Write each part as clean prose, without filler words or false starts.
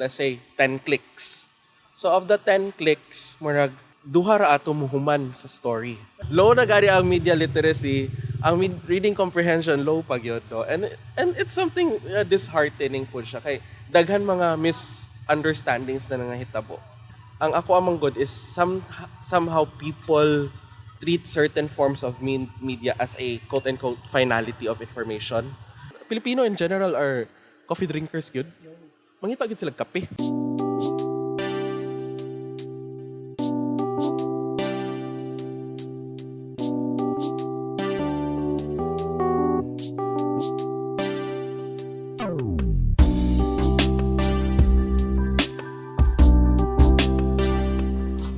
let's say, 10 clicks. So of the 10 clicks, murag, duha ra ato muhuman sa story. Low na gari ang media literacy, ang reading comprehension, low pag yun to. And it's something disheartening po siya. Kay daghan mga misunderstandings na nangahitabo. Ang ako among good is somehow people treat certain forms of media as a quote-unquote finality of information. Filipino in general are coffee drinkers, good. Mangita gid sila kape.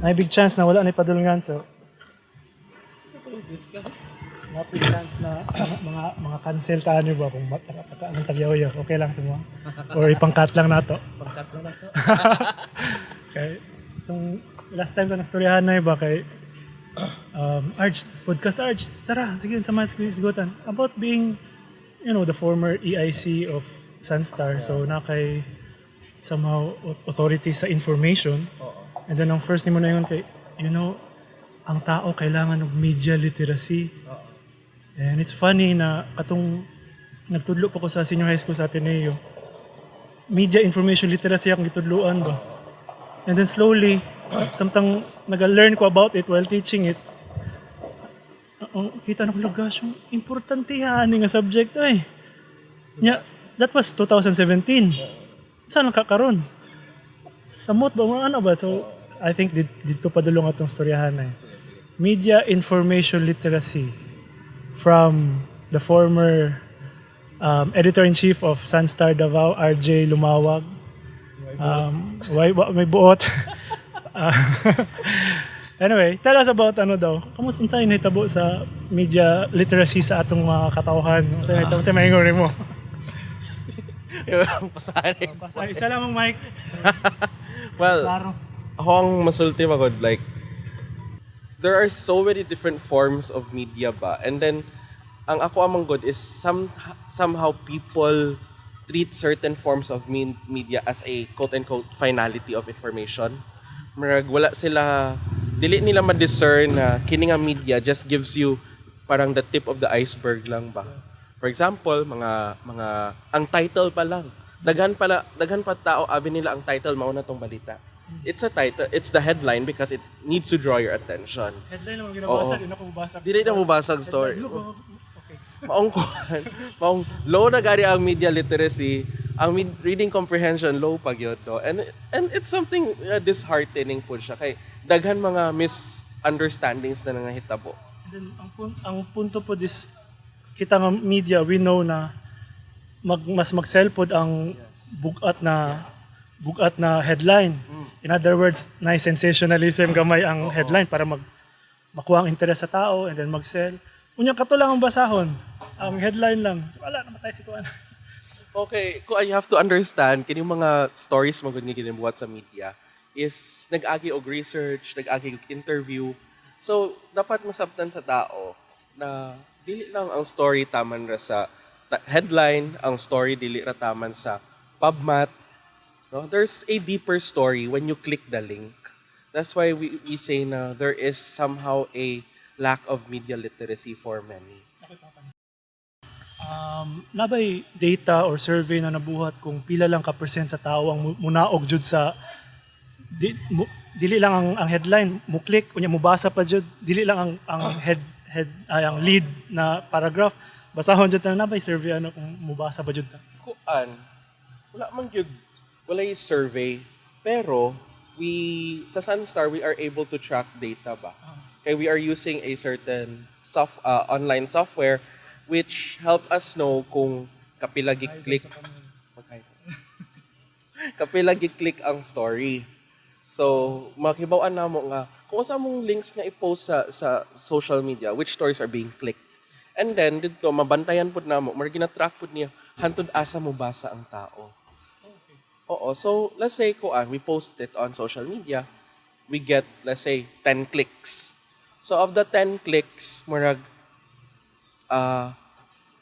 May big chance na wala na ipadulungan, so mga big chance na mga cancel taan niyo ba kung anong tagyaw-yaw, okay lang semua or ipang-cut lang nato. Okay, itong last time ko nastoryahan na iba kay Arj, podcast Arj, tara, sige, samahan sa isgutan about being, the former EIC of Sunstar, so na kay somehow authority sa information. And then ang first ni mo na yun kay, ang tao kailangan ng media literacy. And it's funny na katong nagtudlo pa ko sa senior high school sa Ateneo, media information literacy akong gitudluan ba. And then slowly, samtang nag-learn ko about it while teaching it, kita na ko lugas yung importante nga subject ay. Yeah, that was 2017. Saan nakakaroon? Samot ba ano ba? So, I think dito padulong atong storyahan na media information literacy from the former editor-in-chief of Sunstar Davao, RJ Lumawag. May buot. Anyway, tell us about kamusta sa initabo sa media literacy sa atong mga katawhan? Sa mahingon mo. Pasahan. Isa lang ang mic. Well, Claro. ako ang masulti magod, like, there are so many different forms of media ba? And then, ang ako among good is somehow people treat certain forms of media as a quote-unquote finality of information. Marag, wala sila, dili nila ma-discern na kini nga media just gives you parang the tip of the iceberg lang ba? For example, ang title pa lang. Daghan pa tao, abi nila ang title, mauna tong balita. It's a title, it's the headline because it needs to draw your attention. Headline naman ginabasa, di na ko mabasa. Dili na mabasag story. Okay. Maong low na gari ang media literacy, ang reading comprehension low pag yun to. And it's something disheartening po siya. Kay daghan mga misunderstandings na nangahitabo. Then, ang punto po kita nga media, we know na mas mag-cellphone ang bugat na headline. In other words, sensationalism gamay ang headline para makuha ang interes sa tao and then mag-sell. Unya kato lang ang basahon. Ang headline lang. Wala na matay si Kuan. Okay, kung you have to understand kini mga stories mo gud nga ginabuhat sa media is nag-agi og research, nag-agi og interview. So, dapat masabtan sa tao na dili lang ang story taman ra sa headline, ang story dili ra taman sa PubMat. No, there's a deeper story when you click the link. That's why we say na there is somehow a lack of media literacy for many. Nabay data or survey na nabuhat kung pila lang ka percent sa tao ang munaog jud sa dili lang ang headline mo click unya mo basa pa jud dili lang ang ang lead na paragraph basahon jud na nabay survey kung mubasa ba jud ta. Kuan, wala man gyud walay survey, pero sa Sunstar we are able to track data ba. Kaya we are using a certain online software which help us know kung kapila gi-click ang story. So, makibawan na mo nga kung sa mong links nga i-post sa social media, which stories are being clicked. And then, dito, mabantayan po na mo, gina-track po niya, hantod asa mo basa ang tao. Okay. Oo, so let's say we post it on social media, we get, let's say, 10 clicks. So of the 10 clicks,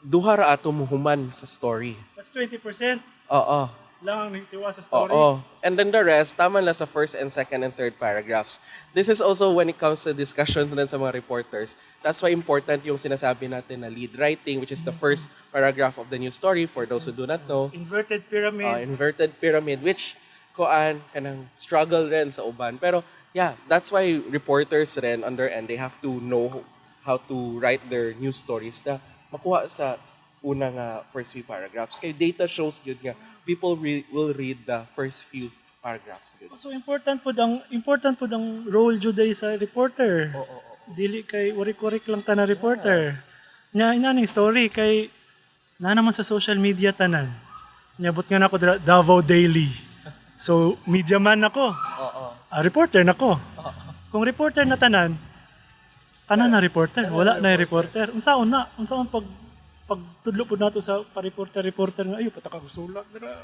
duha ra ato muhuman sa story. That's 20%. Oo. Lang nagtiwa sa story. Oo. And then the rest, tama lang sa first and second and third paragraphs. This is also when it comes to discussion rin sa mga reporters. That's why important yung sinasabi natin na lead writing, which is the first paragraph of the news story for those who do not know. Inverted pyramid. Inverted pyramid, which kanang struggle rin sa uban. Pero yeah, that's why reporters rin on their end, they have to know how to write their news stories na makuha sa unang first few paragraphs. Kaya data shows good nga people will read the first few paragraphs good. So important po dang role jud ay sa reporter. Dili kay warik-warik lang ta na reporter. Nya inaning story kay na naman sa social media tanan. Nyabot nga nako Davao Daily. So media man ako. Reporter nako. Kung reporter na tanan na reporter, wala na reporter. Unsaon pagtudlo po nato sa pa-reporter nga ayo pataka sulat dira.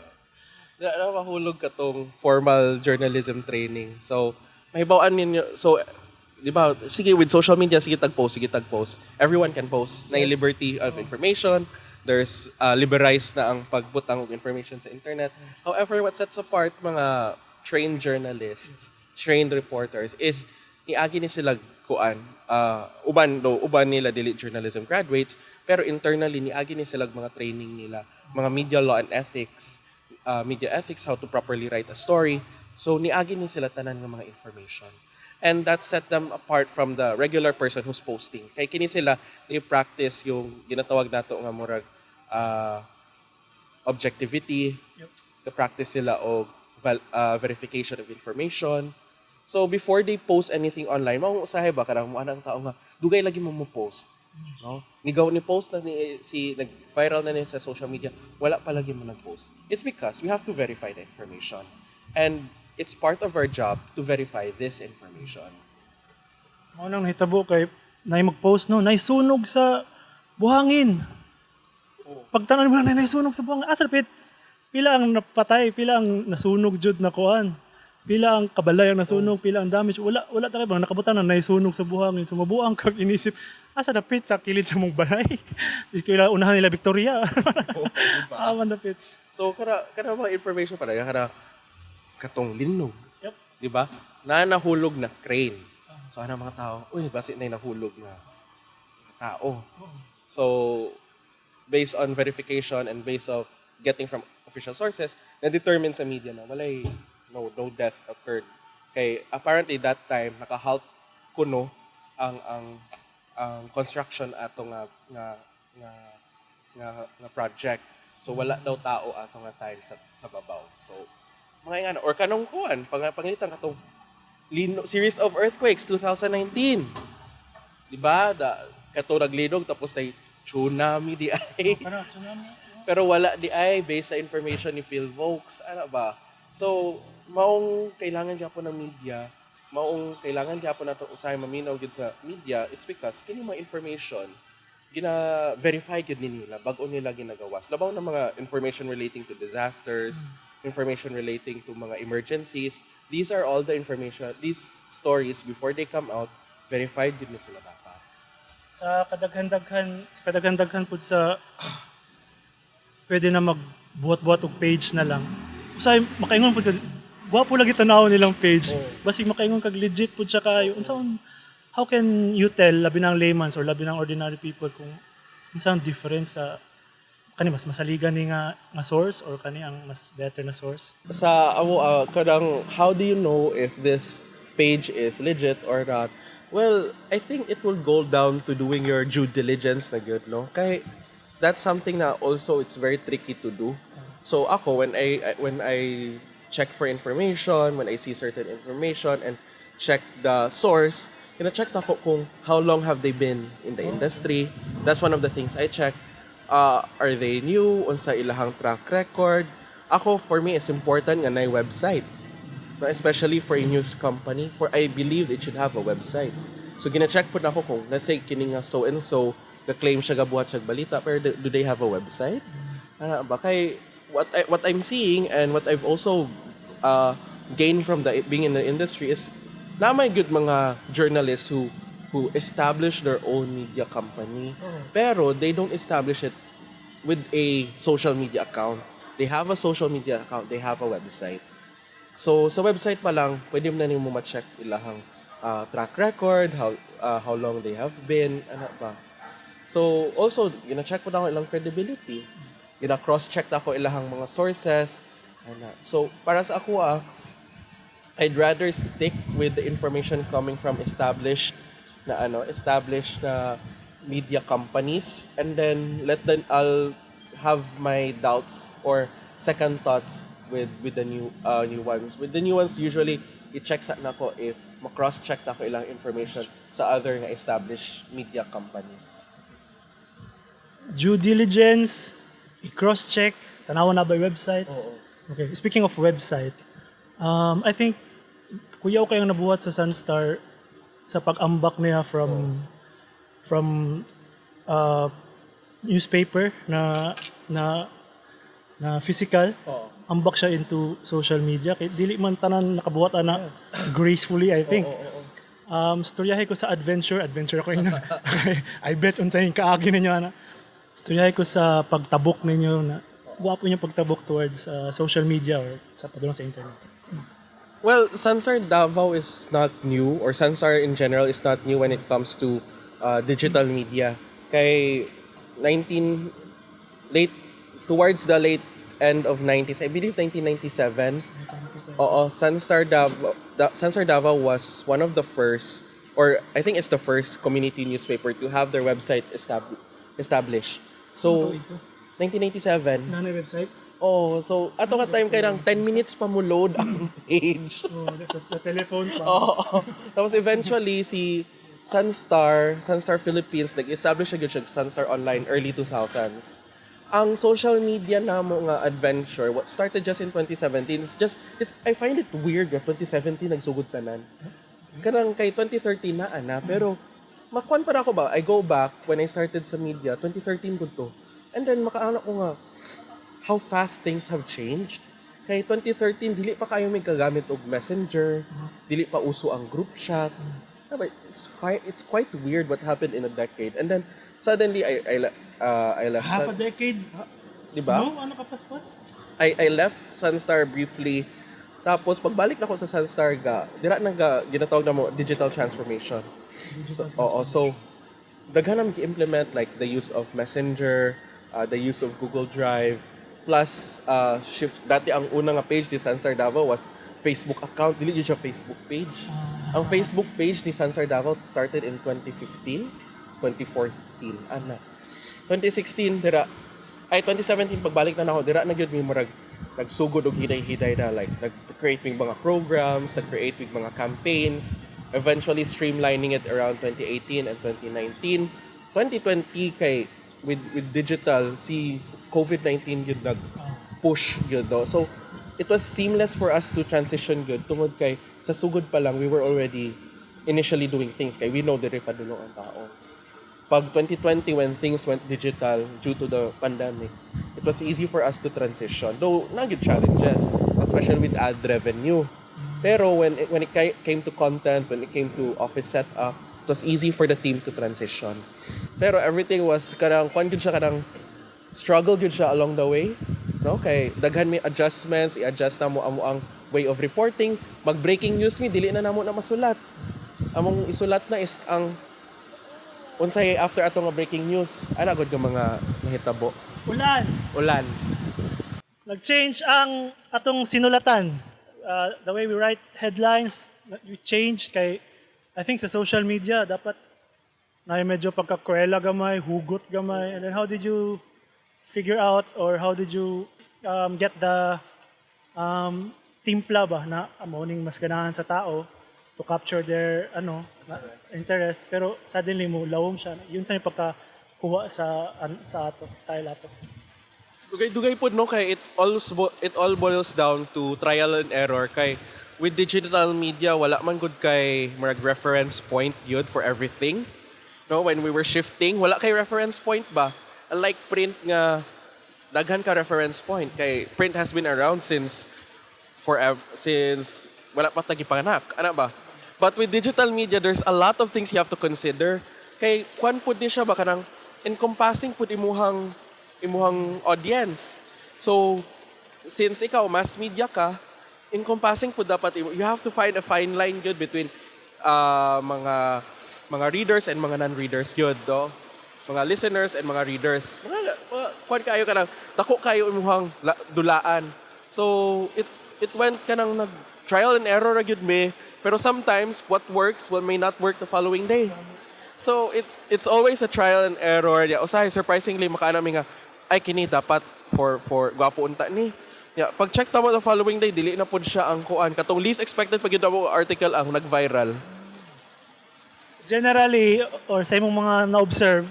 Mahulog ka tong formal journalism training. So, mahibawaan ninyo. So, di ba, sige, with social media, sige tag-post. Everyone can post. Na liberty of information. There's liberalized na ang pagbutang ng information sa internet. However, what sets apart mga trained journalists, trained reporters, is niagi ni sila uban nila dili journalism graduates, pero internally niagi ni sila mga training nila, mga media law and ethics, how to properly write a story. So niagi ni sila tanan ng mga information. And that set them apart from the regular person who's posting. Kay kini sila, they practice yung ginatawag nato nga murag objectivity, practice sila og verification of information. So before they post anything online, mao usahay ba kanang mo anang tao nga dugay lagi mo post, no? Nigaw ni post na nag-viral na niya sa social media, wala pa lagi mo nag-post. It's because we have to verify the information. And it's part of our job to verify this information. Mao nang nahitabo kay nay mag-post no, nay sunog sa buhangin. Pagtanan mo na nay sunog sa buhangin. Asa pit? Pila ang napatay, pila ang nasunog jud na kuan. Pila ang kabalay ang nasunog, pila ang damage. Wala talaga bang nakabutan na naisunog sa buhangin. So mabuang kag inisip, asa dapit sa kilid sa mong balay. Dito ila unahan nila Victoria. Awan dapit. So kana mga information para katong linog. Yep. Di ba? Nahulog na crane. So ana mga tao, basi na nahulog na tao. So based on verification and based of getting from official sources, na-determine sa media na walay no death occurred. Kay apparently that time naka-halt kuno ang construction ato nga project. So wala daw tao ato nga time sa babaw. So mga or kanong kuan pangitan katong series of earthquakes 2019. Di ba? Kato naglinog tapos tay tsunami di ay. Pero wala di ay based sa information ni Phil Vokes. Ano ba? So, maong kailangan gyapon ng media, maong kailangan gyapon nato usahay maminaw gid sa media, it's because kini mga information gina-verify gid nila bag-o nila ginagawas. Labaw na mga information relating to disasters, information relating to mga emergencies. These are all the information, these stories before they come out, verified gid ni sila dapat. Sa kadaghan-daghan pud sa pwede na magbuhat-buhat og page na lang. Usay makaingon pud gwapo lagi tanaw nilang page. Basig makaingon kag legit pud siya kayo. Unsaon how can you tell labi ng layman or labi ng ordinary people kung unsaon difference sa kani mas masaligan ni nga source or kani ang mas better na source? Sa kadang how do you know if this page is legit or not? Well, I think it will go down to doing your due diligence na good, no? Kay that's something na also it's very tricky to do. So ako when I check for information, when I see certain information and check the source, check na ko kung how long have they been in the industry. That's one of the things I check. Are they new? Unsa ilahang track record? Ako, for me, it's important nga na website. Especially for a news company. For I believe it should have a website. So gina-check po na ako kung let's say kini nga so and so ga-claim siya gabuhat siya balita, pero do they have a website? Ba kay what I'm seeing and what I've also gained from being in the industry is na may good mga journalists who establish their own media company, pero they don't establish it with a social media account. they have a social media account, they have a website. So sa website pa lang, pwede mo na nimo ma-check ilahang track record, how long they have been, ano ba. So also, check ko na ako ilang credibility. Cross-check na ako ilahang mga sources. Ano. So para sa ako I'd rather stick with the information coming from established na media companies, and then I'll have my doubts or second thoughts with the new ones. With the new ones, usually i-check sa nako if ma-cross-check na ko ilang information sa other na established media companies. Due diligence, i-cross-check, tanawa na ba yung website? Oo. Okay, speaking of website, I think kuya ko kayong nabuhat sa Sunstar sa pag-ambak niya from newspaper na physical. Oo. Ambak siya into social media. Kaya dili man tanan nakabuhat na gracefully, I think. Storyahe ko sa adventure ko yun. I bet unsahin kaagi ninyo ana. Storyahe ko sa pagtabok ninyo na guwapo niyo pagtabok towards social media or sa padulong sa internet. Well, Sunstar Davao is not new, or Sunstar in general is not new when it comes to digital media. Kay towards the late end of 90s, I believe 1997. Oo, Sunstar Davao was one of the first, or I think it's the first community newspaper to have their website established. So, 1997. Nanay website? Oh, so ato ka time kay nang 10 minutes pa mo load ang page. Oh, sa telephone pa. Oo. Tapos eventually si Sunstar Philippines nag-establish siya Sunstar Online early 2000s. Ang social media namo nga adventure what started just in 2017 I find it weird nga 2017 nagsugod tanan. Kanang kay 2013 na pero makuan pa ako ba? I go back when I started sa media 2013 gud to. And then makaano ko nga how fast things have changed. Kay 2013 dili pa kayo may kagamit og Messenger, dili pa uso ang group chat. But it's quite weird what happened in a decade. And then suddenly I left Half a decade? Di ba? No, ano kapaspas? I left Sunstar briefly. Tapos pagbalik na ko sa Sunstar ginatawag na mo digital transformation. So daghan na gi-implement like the use of Messenger, the use of Google Drive, plus shift dati ang unang nga page ni Sunstar Davao was Facebook account, dili siya Facebook page. Ang Facebook page ni Sunstar Davao started in 2015, 2014, 2016 2017 pagbalik na nako dira na gyud mi murag nagsugod og hiday-hiday na like nag-create mig mga programs, nag-create mig mga campaigns, eventually streamlining it around 2018 and 2019. 2020 kay with digital si COVID-19 gyud nag-push gyud no. So it was seamless for us to transition good tungod kay sa sugod pa lang we were already initially doing things kay we know diri padulong ang tao. Pag 2020 when things went digital due to the pandemic, it was easy for us to transition. Though naging challenges, especially with ad revenue. Pero when it came to content, when it came to office setup, it was easy for the team to transition. Pero everything was kadang struggle gyud siya along the way. No, kay daghan may adjustments, i-adjust na mo ang way of reporting. Mag-breaking news dili na namo na masulat. Among isulat na is ang unsay after ato nga breaking news, ana gud ka mga nahitabo. Ulan. Nag-change ang atong sinulatan. The way we write headlines, we changed kay I think sa social media dapat na medyo pagkakwela gamay, hugot gamay. And then how did you figure out or how did you get the timpla ba na morning mas ganahan sa tao to capture their interest, pero suddenly mo lawom siya. Yun sa pagkakuha sa ato style ato. Dugay pod no kay it all boils down to trial and error kay with digital media wala man gud kay marag reference point yun for everything. No, when we were shifting wala kay reference point ba. Unlike print nga daghan ka reference point kay print has been around since wala pa tagipanganak ana ba. But with digital media, there's a lot of things you have to consider. Kay kwan pud ni siya baka nang encompassing pud imuhang audience. So since ikaw mass media ka, encompassing po dapat you have to find a fine line good between mga readers and mga non-readers good do. Mga listeners and mga readers. Kuan kayo ka nang dako kayo imuhang dulaan. So it went ka nang nag trial and error ra gyud me, pero sometimes what works may not work the following day. So it's always a trial and error. Yeah, usahay surprisingly makaana mi nga ay kini dapat for gwapo unta ni. Yeah, pag check ta mo the following day dili na pud siya ang kuan katong least expected pag gyud mo article ang nag-viral. Generally, or sa imong mga na-observe,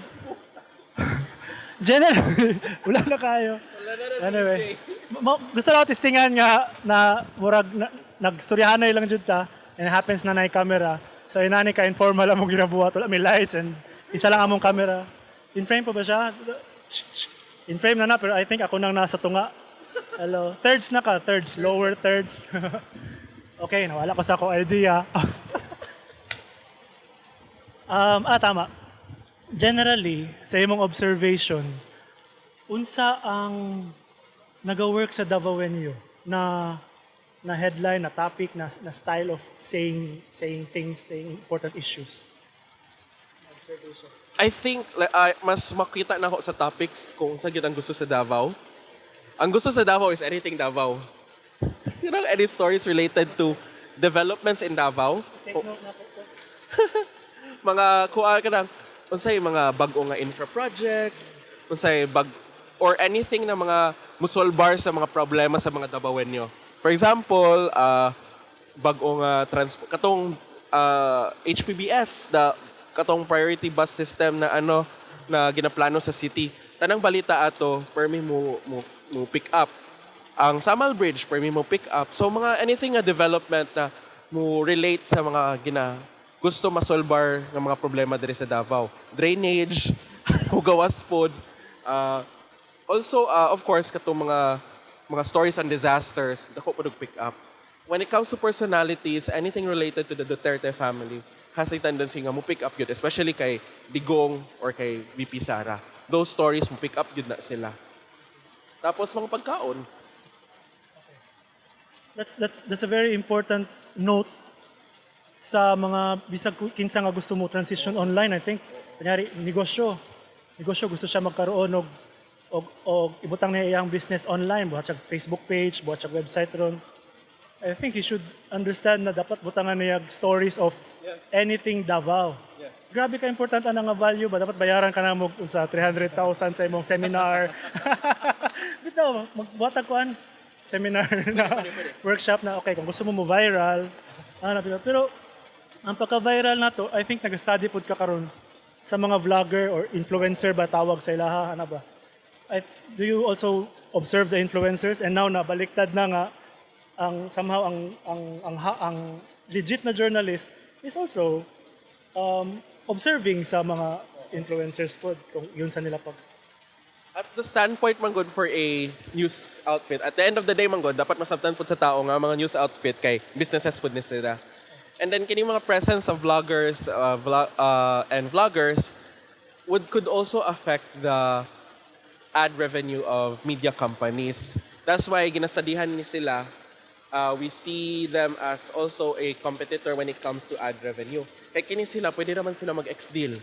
generally, wala na kayo. Anyway, gusto lang testingan nga na murag nagstoryahanay lang jud ta and it happens na nay camera. So inani ka informal lang mo ginabuhat, wala may lights and isa lang among camera. In frame pa ba siya? In frame na pero I think ako nang nasa tunga. Hello. Thirds na ka, thirds, lower thirds. Okay, nawala ko sa akong idea. Tama. Generally, sa imong observation, unsa ang naga-work sa Davaoenyo na headline, na topic, na style of saying things, saying important issues? I think mas makita na ako sa topics kung sa ang gusto sa Davao. Ang gusto sa Davao is anything Davao. You know, any stories related to developments in Davao. Take note na po. Mga kuha ka ng unsay mga bag-o nga infra projects, unsay or anything na mga musolbar sa mga problema sa mga Davaoenyo. For example, bag-o nga transport katong HPBS, katong priority bus system na na ginaplano sa city. Tanang balita ato, permi mo pick up. Ang Samal Bridge, permi mo pick up. So mga anything na development na mo relate sa mga gusto masolbar ng mga problema diri sa Davao. Drainage, hugawas pod. Also, of course, katong mga stories and disasters, dako po pick up. When it comes to personalities, anything related to the Duterte family has a tendency nga mo pick up yun, especially kay Digong or kay VP Sara. Those stories mo pick up yun na sila. Tapos mga pagkaon. That's a very important note sa mga bisag kinsa nga gusto mo transition online. I think kunyari negosyo gusto siya magkaroon og ibutang niya iyang business online, buhat siya Facebook page, buhat siya website ron. I think he should understand na dapat butangan niya stories of anything Davao. Yes. Grabe ka important ana nga value ba dapat bayaran ka na mo sa 300,000 sa imong seminar. Bitaw magbuhat kuan seminar na workshop na okay kung gusto mo viral. Pero ang pagka-viral na to, I think nag-study pod ka karon sa mga vlogger or influencer ba tawag sa ilaha, ano ba? Do you also observe the influencers and now nabaliktad na nga somehow ang legit na journalist is also observing sa mga influencers pod kung yun sa nila pag At the standpoint man good for a news outfit. At the end of the day man good, dapat masabtan po sa tao nga mga news outfit kay businesses po ni sila. And then kini mga presence of vloggers and vloggers could also affect the ad revenue of media companies. That's why ginastadihan ni sila. We see them as also a competitor when it comes to ad revenue. Kay kini sila pwede naman sila mag-ex-deal.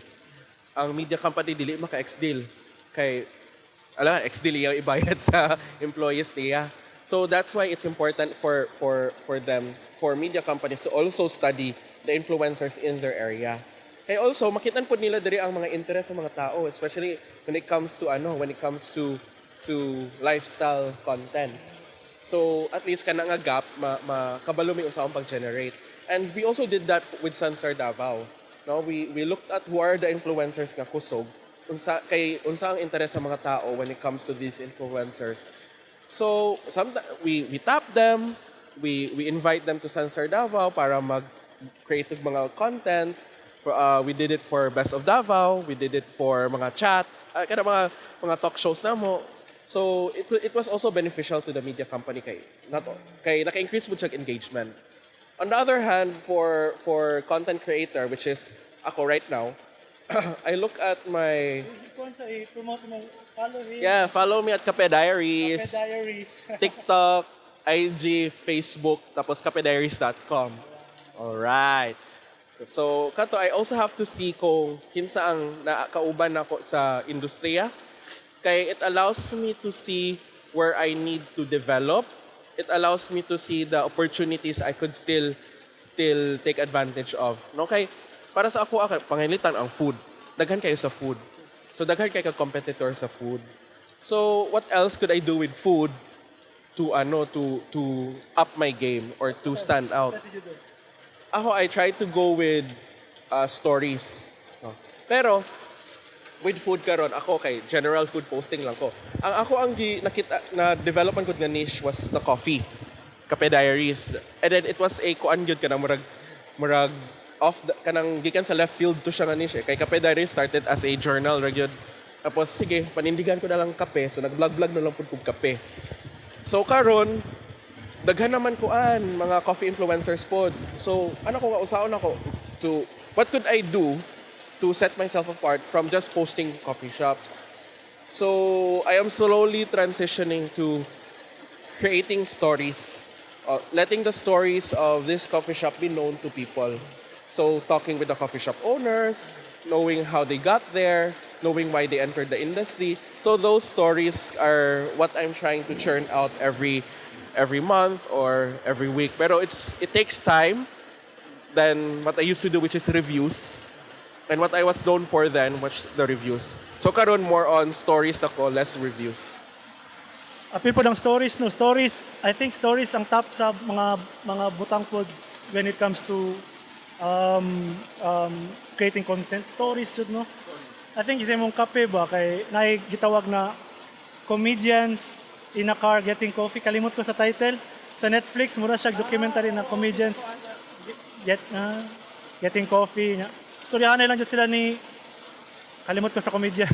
Ang media company dili maka-ex-deal kay ex-deal yung ibayad sa employees niya. So that's why it's important for media companies to also study the influencers in their area. Kaya also makitan po nila diri ang mga interest sa mga tao, especially when it comes to lifestyle content. So at least kana nga gap makabalo mi usaon pag-generate. And we also did that with Sunstar Davao. No, we looked at who are the influencers nga kusog. Unsa ang interes sa mga tao when it comes to these influencers. So we tap them, we invite them to Sunstar Davao para mag-create mga content. We did it for Best of Davao, we did it for mga chat, kada mga talk shows namo. So it was also beneficial to the media company kay naka-increase mo siya engagement. On the other hand, for content creator, which is ako right now, I look at my sa i-promote mo, follow him. Yeah, follow me at Kape Diaries. Kape Diaries. TikTok, IG, Facebook, tapos kapediaries.com. Alright. So, kato, I also have to see kung kinsa ang nakauban ako sa industriya. Kay it allows me to see where I need to develop. It allows me to see the opportunities I could still take advantage of. No, kay para sa ako, pangilitan ang food. Daghan kayo sa food. So, daghan kayo ka-competitor sa food. So, what else could I do with food to up my game or to stand out? Ako, I try to go with stories. No? Pero, with food karon ako kay general food posting lang ko. Ang nakita na development ko nga niche was the coffee. Kape Diaries. And then it was a kuan gyud kanang murag off kanang gikan sa left field to siya nga niche. Kay Kape Diaries started as a journal ra gyud. Tapos sige, panindigan ko na lang kape. So nag-vlog na lang pud kog kape. So karon daghan naman kuan mga coffee influencers pod. So ano ko usaon ako to what could I do to set myself apart from just posting coffee shops. So I am slowly transitioning to creating stories, letting the stories of this coffee shop be known to people. So talking with the coffee shop owners, knowing how they got there, knowing why they entered the industry. So those stories are what I'm trying to churn out every month or every week. Pero it takes time than what I used to do, which is reviews. And what I was known for then was the reviews. So karon more on stories ako, less reviews. Apil po ng stories, no? Stories, I think stories ang top sa mga butang po when it comes to creating content. Stories, jud, no? I think isa mong kape ba, kay gitawag na comedians in a car getting coffee. Kalimot ko sa title. Sa Netflix, mura siya documentary na comedians getting coffee. Storyahan na lang dyan sila ni... Kalimot ko sa comedian.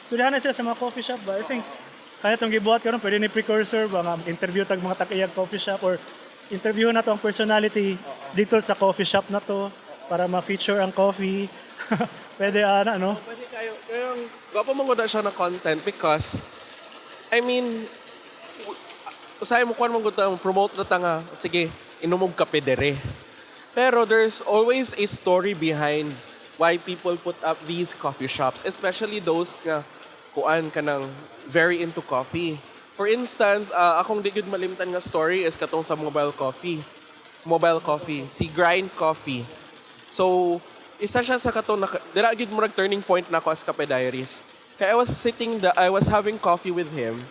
Storyahan na sila sa mga coffee shop ba? I think kaya itong gibuhat karon pwede ni precursor ba nga interview tag mga takiyag coffee shop or interview na to ang personality dito sa coffee shop na to para ma-feature ang coffee. Pwede no? Pwede kayo. Kaya gwapo mong na siya na content because I mean usahay mo kuan mong promote na nga sige inom og kape dere. Pero there's always a story behind why people put up these coffee shops, especially those nga kuan kanang very into coffee. For instance, akong di gyud malimtan nga story is katong sa mobile coffee, si Grind Coffee. So, isa siya sa katong dira gyud mo turning point na ako as Kape Diaries. Kaya I was having coffee with him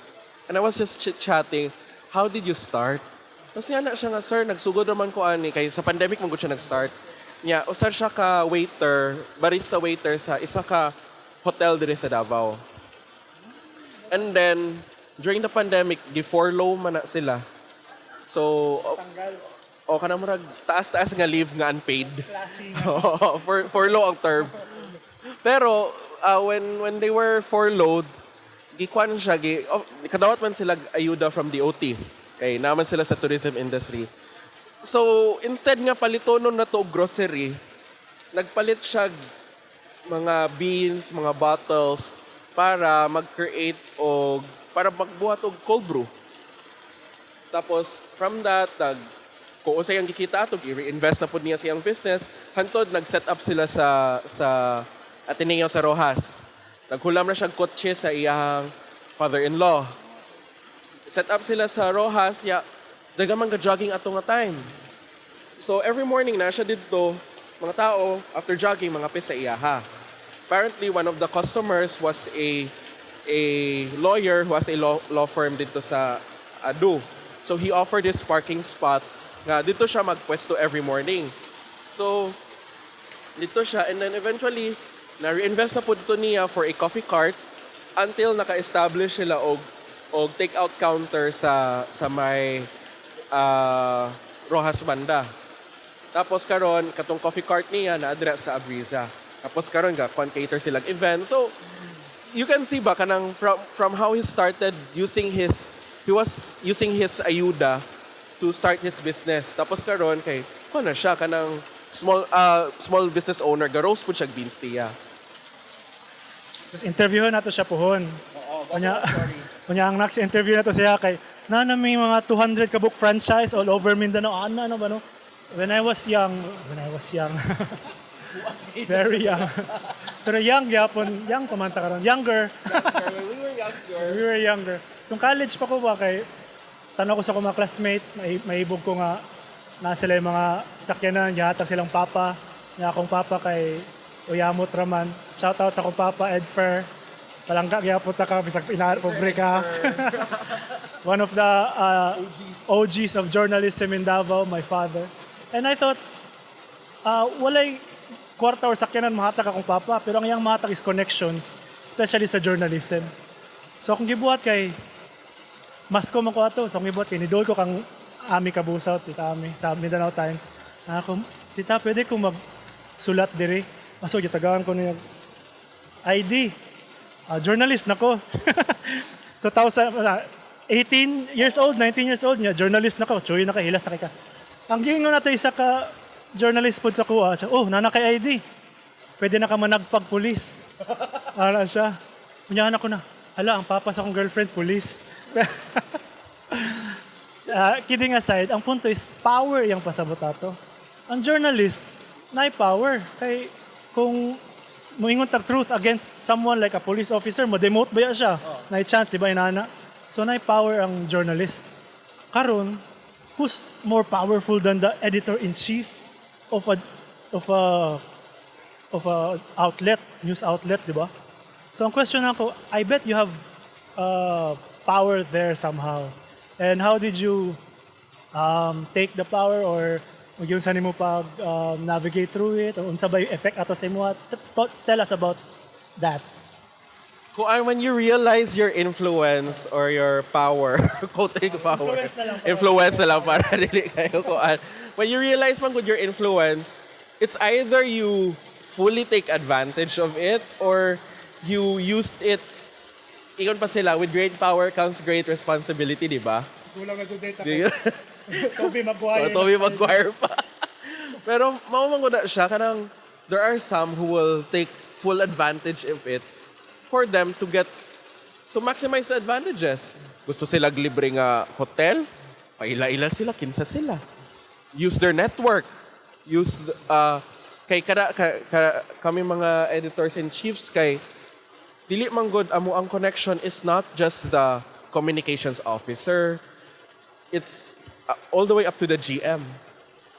and I was just chit-chatting, how did you start? Tapos niya na siya nga, sir, nagsugod naman ko ani kay sa pandemic man gud siya nag-start. Niya, usar siya ka barista waiter sa isa ka hotel diri sa Davao. And then, during the pandemic, gi-furlough man na sila. So, kanang murag taas-taas nga leave nga unpaid. Furlough ang term. Pero, when they were furloughed, gikuan siya, kadawat man sila ayuda from DOT. Kay naman sila sa tourism industry. So, instead nga palitonon na to grocery, nagpalit siya mga beans, mga bottles, para mag-create o para magbuhat og cold brew. Tapos, from that, kung usay ang gikita ato, i-reinvest na po niya siyang business, hantod, nag-set up sila sa Ateneo sa Rojas. Naghulam na siyang kotse sa iyang father-in-law. Set up sila sa Rojas, dagamang ka-jogging ato nga time. So, every morning na siya dito, mga tao, after jogging, mga pisa iyaha. Apparently, one of the customers was a lawyer who has a law firm dito sa Adu. So, he offered this parking spot nga dito siya magpwesto every morning. So, dito siya. And then eventually, na-reinvest na po dito niya for a coffee cart until naka-establish sila og take-out counter sa may Rojas Banda. Tapos karon katong coffee cart niya na adra sa Abriza. Tapos karon cater silang event. So you can see ba kanang from how he started he was using his ayuda to start his business. Tapos karon kay na siya kanang small business owner, ga-roast po siya beans tiya. Tapos interviewin nato siya pohon. Kunya ang next interview nato siya kay na may mga 200 ka book franchise all over Mindanao. Ano ba no? When I was young, very young. Pero young yapon, young pamanta karon, younger. We were younger. Nung college pa ko ba kay tanong ko sa mga classmate, maibog ko nga na sila yung mga sakyanan, yata silang papa. Nga akong papa kay Uyamot Raman. Shout out sa akong papa, Ed Fer. Palangga gyapon ta ka bisag pobre ka. One of the OGs of journalism in Davao, my father. And I thought walay kwarta or sakyanan mahatag akong papa, pero ang iyang mahatag is connections, especially sa journalism. So kung gibuhat kay Masko man ko ato, so kung gibuhat kay nidol ko kang Ami Kabusaw, tita Ami, sa Mindanao Times. Ako, tita, pwede ko magsulat diri. Maso, gitagaan ko niya ID. Journalist na ko. 18 years old, 19 years old niya, journalist na ko. Choy na ka, hilas na ka. Ang gingon nato isa ka journalist po sa kuha. Oh, nana kay ID. Pwede na ka managpag pulis. Ara siya. Kunyahan ako na. Hala, ang papa sa akong girlfriend, pulis. Kidding aside, ang punto is power yung pasabot ato. Ang journalist, na-power. Kay kung moingon tag truth against someone like a police officer, ma-demote ba siya? Na-chance, di ba, inana? So, na-power ang journalist. Karon, who's more powerful than the editor-in-chief of a outlet, news outlet, di ba? So, ang question ako, I bet you have power there somehow. And how did you take the power or yung saan mo pag navigate through it? O unsa ba yung effect ato sa imo? Tell us about that. When you realize your influence or your power, quoting power, influence na lang para dili kayo kuan. When you realize man good your influence, it's either you fully take advantage of it or you used it. Ingon pa sila, with great power comes great responsibility, di ba? Kulang na dito data. Toby Maguire. Toby Maguire pa. Pero maumanggo na siya, kanang there are some who will take full advantage of it for them to maximize the advantages. Gusto sila libre nga hotel, paila-ila sila, kinsa sila. Use their network. Use, kami mga editors-in-chiefs kay dili man good amo ang connection is not just the communications officer. It's all the way up to the GM.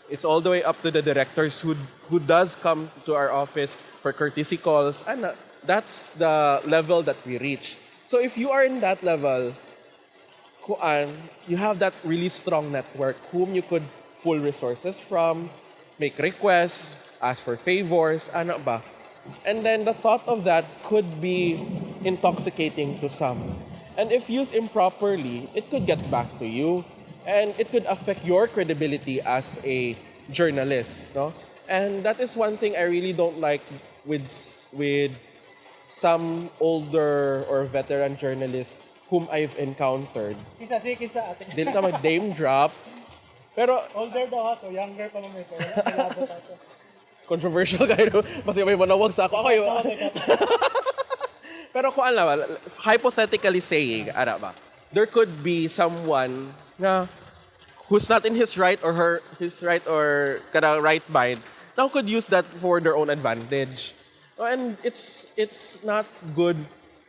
It's all the way up to the directors who does come to our office for courtesy calls. And that's the level that we reach. So if you are in that level, you have that really strong network whom you could pull resources from, make requests, ask for favors, ano ba? And then the thought of that could be intoxicating to some. And if used improperly, it could get back to you. And it could affect your credibility as a journalist. No? And that is one thing I really don't like with some older or veteran journalists whom I've encountered. Kinsa ate. Dili ka mag-name drop. Pero Older daw ha, so younger pa naman ito. Wala kilabot ato. controversial kayo. Mas may manawag sa ako. Kayo. Pero kung alam, hypothetically saying, ara ba, there could be someone na who's not in his right or kada right mind now could use that for their own advantage. And it's not good.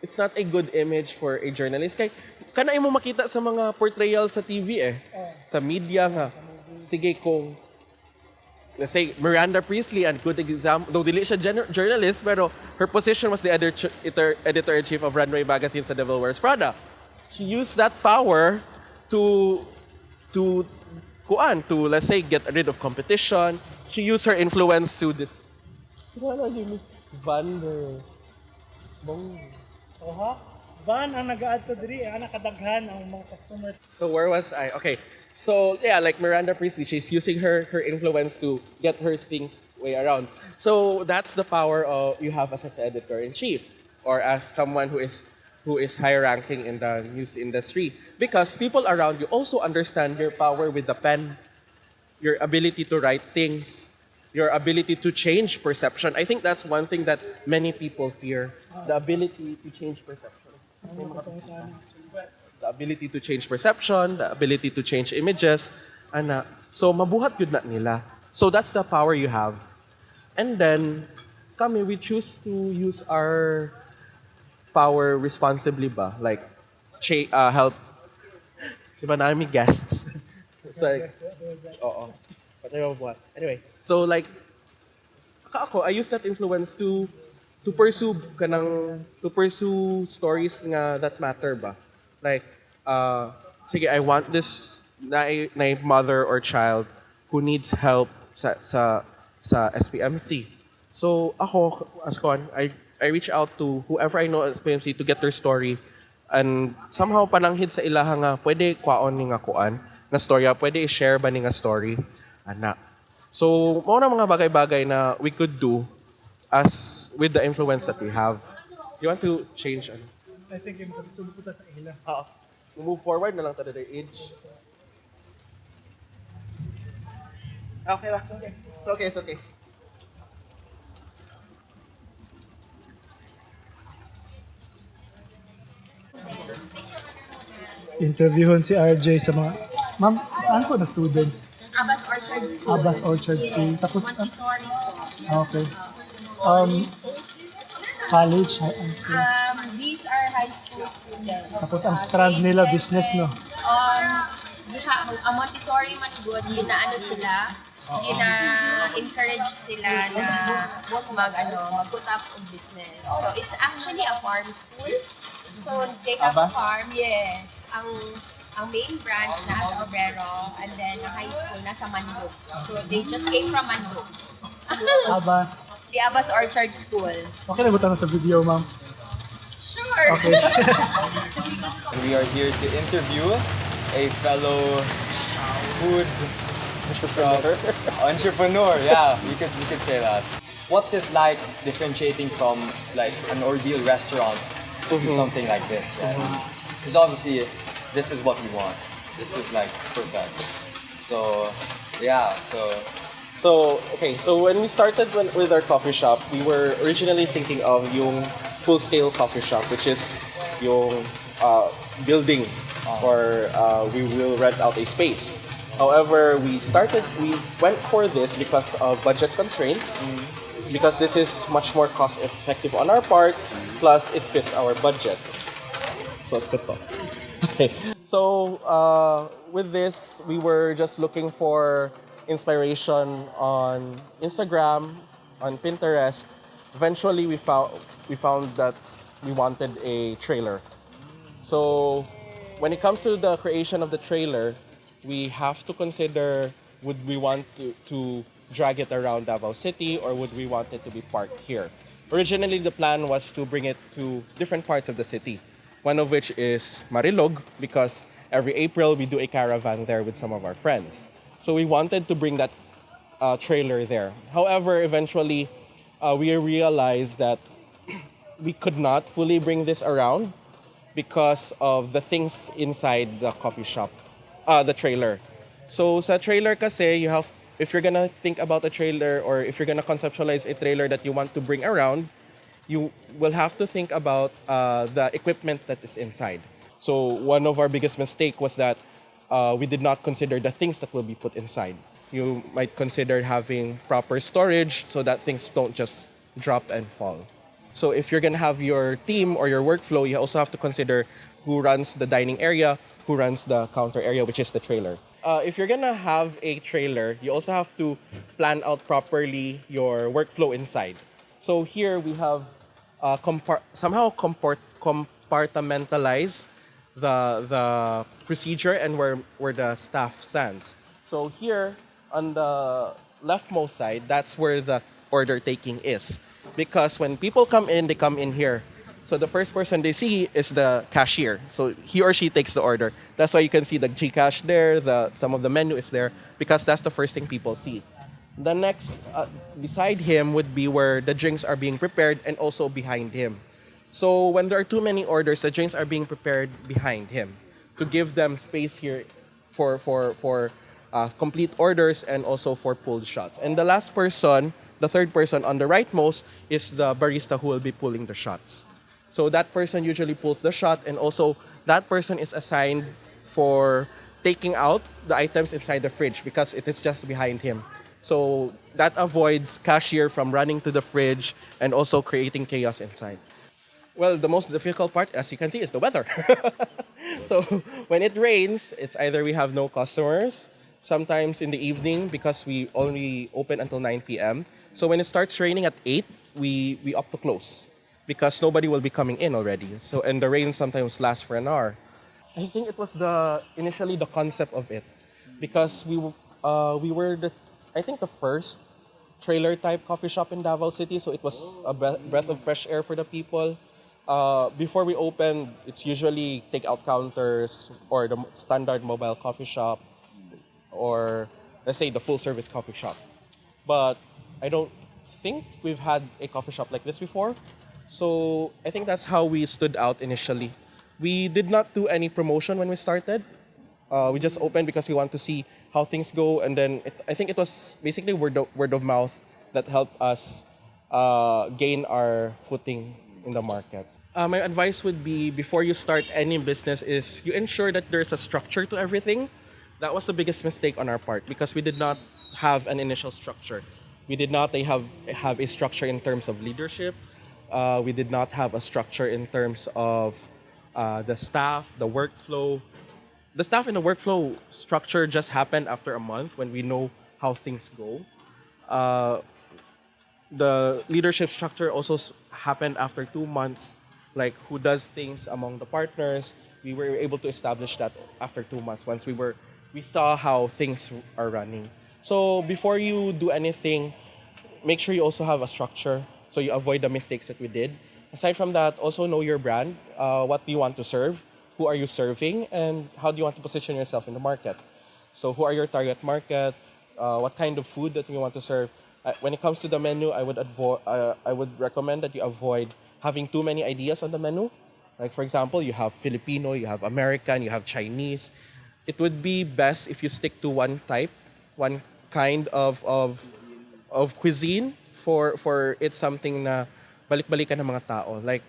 It's not a good image for a journalist. Kay kana imo makita sa mga portrayal sa TV sa media nga. Sige kung let's say Miranda Priestley, and good example, though dili siya journalist, pero her position was the editor-in-chief of Runway Magazine sa Devil Wears Prada. She used that power to let's say get rid of competition. She used her influence to this. Van ang nag-add to diri, nakadaghan ang mga customers. So where was I? Okay. So yeah, like Miranda Priestley, she's using her influence to get her things way around. So that's the power you have as an editor-in-chief or as someone who is high ranking in the news industry, because people around you also understand your power with the pen, your ability to write things. your ability to change perception. I think that's one thing that many people fear, the ability to change perception. The ability to change perception, the ability to change images, ana. So mabuhat yun na nila. So that's the power you have. And then kami, we choose to use our power responsibly ba? Like help. Diba namin guests? So like, oo. Patay mo buhat. Anyway, so like ako, I use that influence to pursue stories nga that matter ba. Like sige, I want this na mother or child who needs help sa SPMC. So ako as kon, I reach out to whoever I know at SPMC to get their story, and somehow pananghid sa ilaha nga pwede kwaon ni nga kuan na storya, pwede i-share ba ni nga story ana. So, mao na mga bagay-bagay na we could do as with the influence that we have. You want to change ano? I think yung puta sa ila. Oo. Move forward na lang tada their age. Okay lang. Okay. It's okay. Interviewon si RJ sa mga... Ma'am, saan po na students? Abbas Orchard School. Abbas Orchard School. Tapos, Montessori. okay. College, high school. These are high school students. Tapos ang strand nila, business, no? Ang Montessori man good, ginaano sila, gina-encourage sila na mag-put up of business. So it's actually a farm school. So they have a farm, yes. Ang main branch na sa Obrero, and then ang high school nasa Mandog. So they just came from Mandog. Abbas. The Abbas Orchard School. Okay na butang sa video, ma'am. Sure. Okay. We are here to interview a fellow food entrepreneur. Yeah, you could say that. What's it like differentiating from like an ordeal restaurant to something like this, right? Because obviously, this is what we want. This is like perfect. So, yeah. So when we started with our coffee shop, we were originally thinking of yung full-scale coffee shop, which is yung building, or we will rent out a space. However, we went for this because of budget constraints, because this is much more cost-effective on our part, plus it fits our budget. So, okay. So, with this, we were just looking for inspiration on Instagram, on Pinterest. Eventually, we found that we wanted a trailer. So, when it comes to the creation of the trailer, we have to consider, would we want to drag it around Davao City, or would we want it to be parked here? Originally, the plan was to bring it to different parts of the city. One of which is Marilog, because every April we do a caravan there with some of our friends. So we wanted to bring that trailer there. However, eventually we realized that we could not fully bring this around because of the things inside the coffee shop, the trailer. So sa trailer kasi, if you're gonna think about a trailer, or if you're gonna conceptualize a trailer that you want to bring around, you will have to think about the equipment that is inside. So one of our biggest mistake was that we did not consider the things that will be put inside. You might consider having proper storage so that things don't just drop and fall. So if you're gonna have your team or your workflow, you also have to consider who runs the dining area, who runs the counter area, which is the trailer. If you're gonna have a trailer, you also have to plan out properly your workflow inside. So here we have compartmentalize the procedure and where the staff stands. So here on the leftmost side, that's where the order taking is. Because when people come in, they come in here. So the first person they see is the cashier. So he or she takes the order. That's why you can see the Gcash there, some of the menu is there, because that's the first thing people see. The next, beside him, would be where the drinks are being prepared, and also behind him. So when there are too many orders, the drinks are being prepared behind him to give them space here for complete orders and also for pulled shots. And the last person, the third person on the rightmost, is the barista who will be pulling the shots. So that person usually pulls the shot, and also that person is assigned for taking out the items inside the fridge because it is just behind him. So that avoids cashier from running to the fridge and also creating chaos inside. Well, the most difficult part, as you can see, is the weather. So when it rains, it's either we have no customers, sometimes in the evening because we only open until 9 p.m. So when it starts raining at 8, we opt to close because nobody will be coming in already. So, and the rain sometimes lasts for an hour. I think it was initially the concept of it because we were the first trailer type coffee shop in Davao City, so it was a breath of fresh air for the people. Before we opened, it's usually takeout counters or the standard mobile coffee shop, or let's say the full service coffee shop. But I don't think we've had a coffee shop like this before. So I think that's how we stood out initially. We did not do any promotion when we started. We just opened because we want to see how things go, and then I think it was basically word of mouth that helped us gain our footing in the market. My advice would be, before you start any business, is you ensure that there's a structure to everything. That was the biggest mistake on our part because we did not have an initial structure. We did not have a structure in terms of leadership. We did not have a structure in terms of the staff, the workflow. The staff and the workflow structure just happened after a month when we know how things go. The leadership structure also happened after 2 months, like who does things among the partners. We were able to establish that after 2 months once we saw how things are running. So before you do anything, make sure you also have a structure so you avoid the mistakes that we did. Aside from that, also know your brand. What do you want to serve? Who are you serving? And how do you want to position yourself in the market? So who are your target market? What kind of food that you want to serve? When it comes to the menu, I would recommend that you avoid having too many ideas on the menu. Like for example, you have Filipino, you have American, you have Chinese. It would be best if you stick to one kind of cuisine for it's something na balik-balikan ng mga tao. Like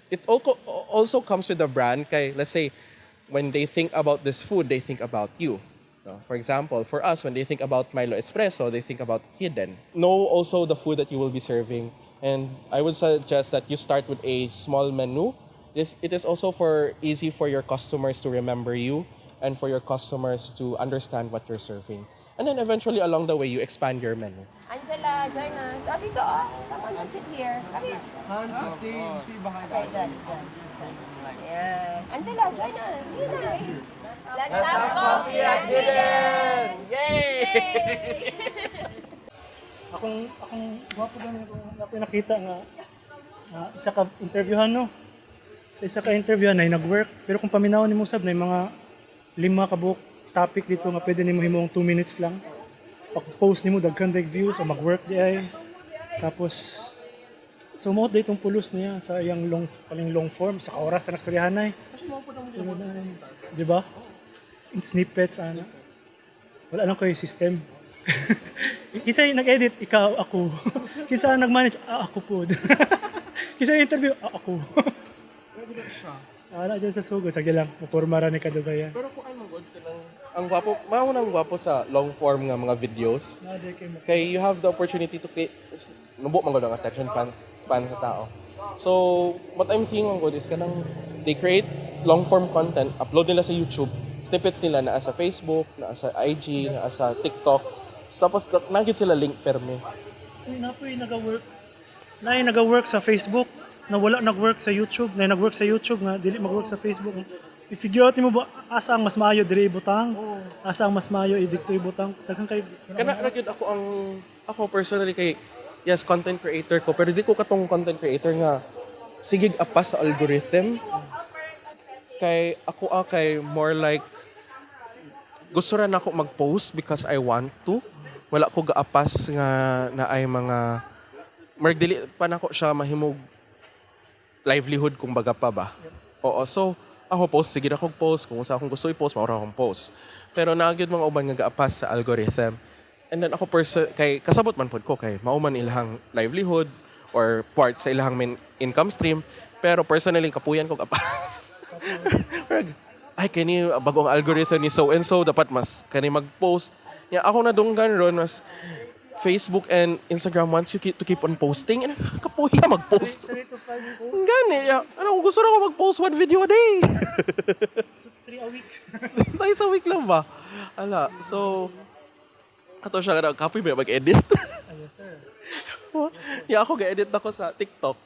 it also comes with the brand. Kay, let's say, when they think about this food, they think about you. No? For example, for us, when they think about Milo Espresso, they think about Hidden. Know also the food that you will be serving. And I would suggest that you start with a small menu. It is also easy for your customers to remember you and for your customers to understand what you're serving. And then eventually, along the way, you expand your menu. Angela, join us. Oh, dito, oh. Someone will sit here. Come here. Stay behind. Okay, good. Ayan. Angela, join us. Sige na. Let's have coffee at Hidden! Yay! Akong gwapo ganun ako nakita nga isa ka interviewhan no. Sa isa ka interviewhan ay nag-work, pero kung paminaw nimo sab na mga 5 ka buok topic dito nga pwede nimo himong 2 minutes lang. Pag-post nimo daghan dag views o mag-work di ay. Tapos sumuot day itong pulos niya sa iyang long form sa oras na nagstoryahan ay. Di ba? In snippets ana. Wala lang kayo system. Kinsa nag-edit, ikaw, ako. Kinsa nag-manage, ako po. Kinsa interview, ako. Ana dyan sa sugod, sagdi lang, mapormara ni kadugayan. Pero kung ano, good ka lang. Ang gwapo, maunang gwapo sa long form nga mga videos. Kay you have the opportunity to create, nubo man ang attention span sa tao. So, what I'm seeing on good is kanang they create long form content, upload nila sa YouTube, snippets nila na sa Facebook, na sa IG, na sa TikTok. So, tapos nagyod sila link perme. Napoy nag-work sa Facebook, na wala nag-work sa YouTube, na nag-work sa YouTube nga dili mag-work sa Facebook. I-figure out mo ba asa ang mas maayo diri ibutang? Asa ang mas maayo idikto ibutang? Daghan kay Kana ra gyud ako personally kay yes, content creator ko, pero di ko katong content creator nga sigig apas sa algorithm. Kay ako kay more like gusto ra nako mag-post because I want to. Wala ko gaapas nga na ay mga dili pa nako siya mahimog livelihood kung baga pa ba. Oo, so ako post, sige na akong post. Kung sa akong gusto i-post, maura akong post. Pero naagid mga uban nga gaapas sa algorithm. And then ako kay kasabot man pod ko kay mauman ilahang livelihood or part sa ilahang main income stream. Pero personally kapuyan ko kapas. Ay kani bagong algorithm ni so and so dapat mas kani mag-post. Ya ako nadunggan ron mas Facebook and Instagram wants you to keep on posting. And kapuya mag-post. Gani, ya. Ano, gusto na ako mag-post one video a day. 3 a week. Twice a week lang ba? Ala, so, kato siya ka kapoy ba mag-edit? Yes, sir. Ya ako ga-edit ako sa TikTok.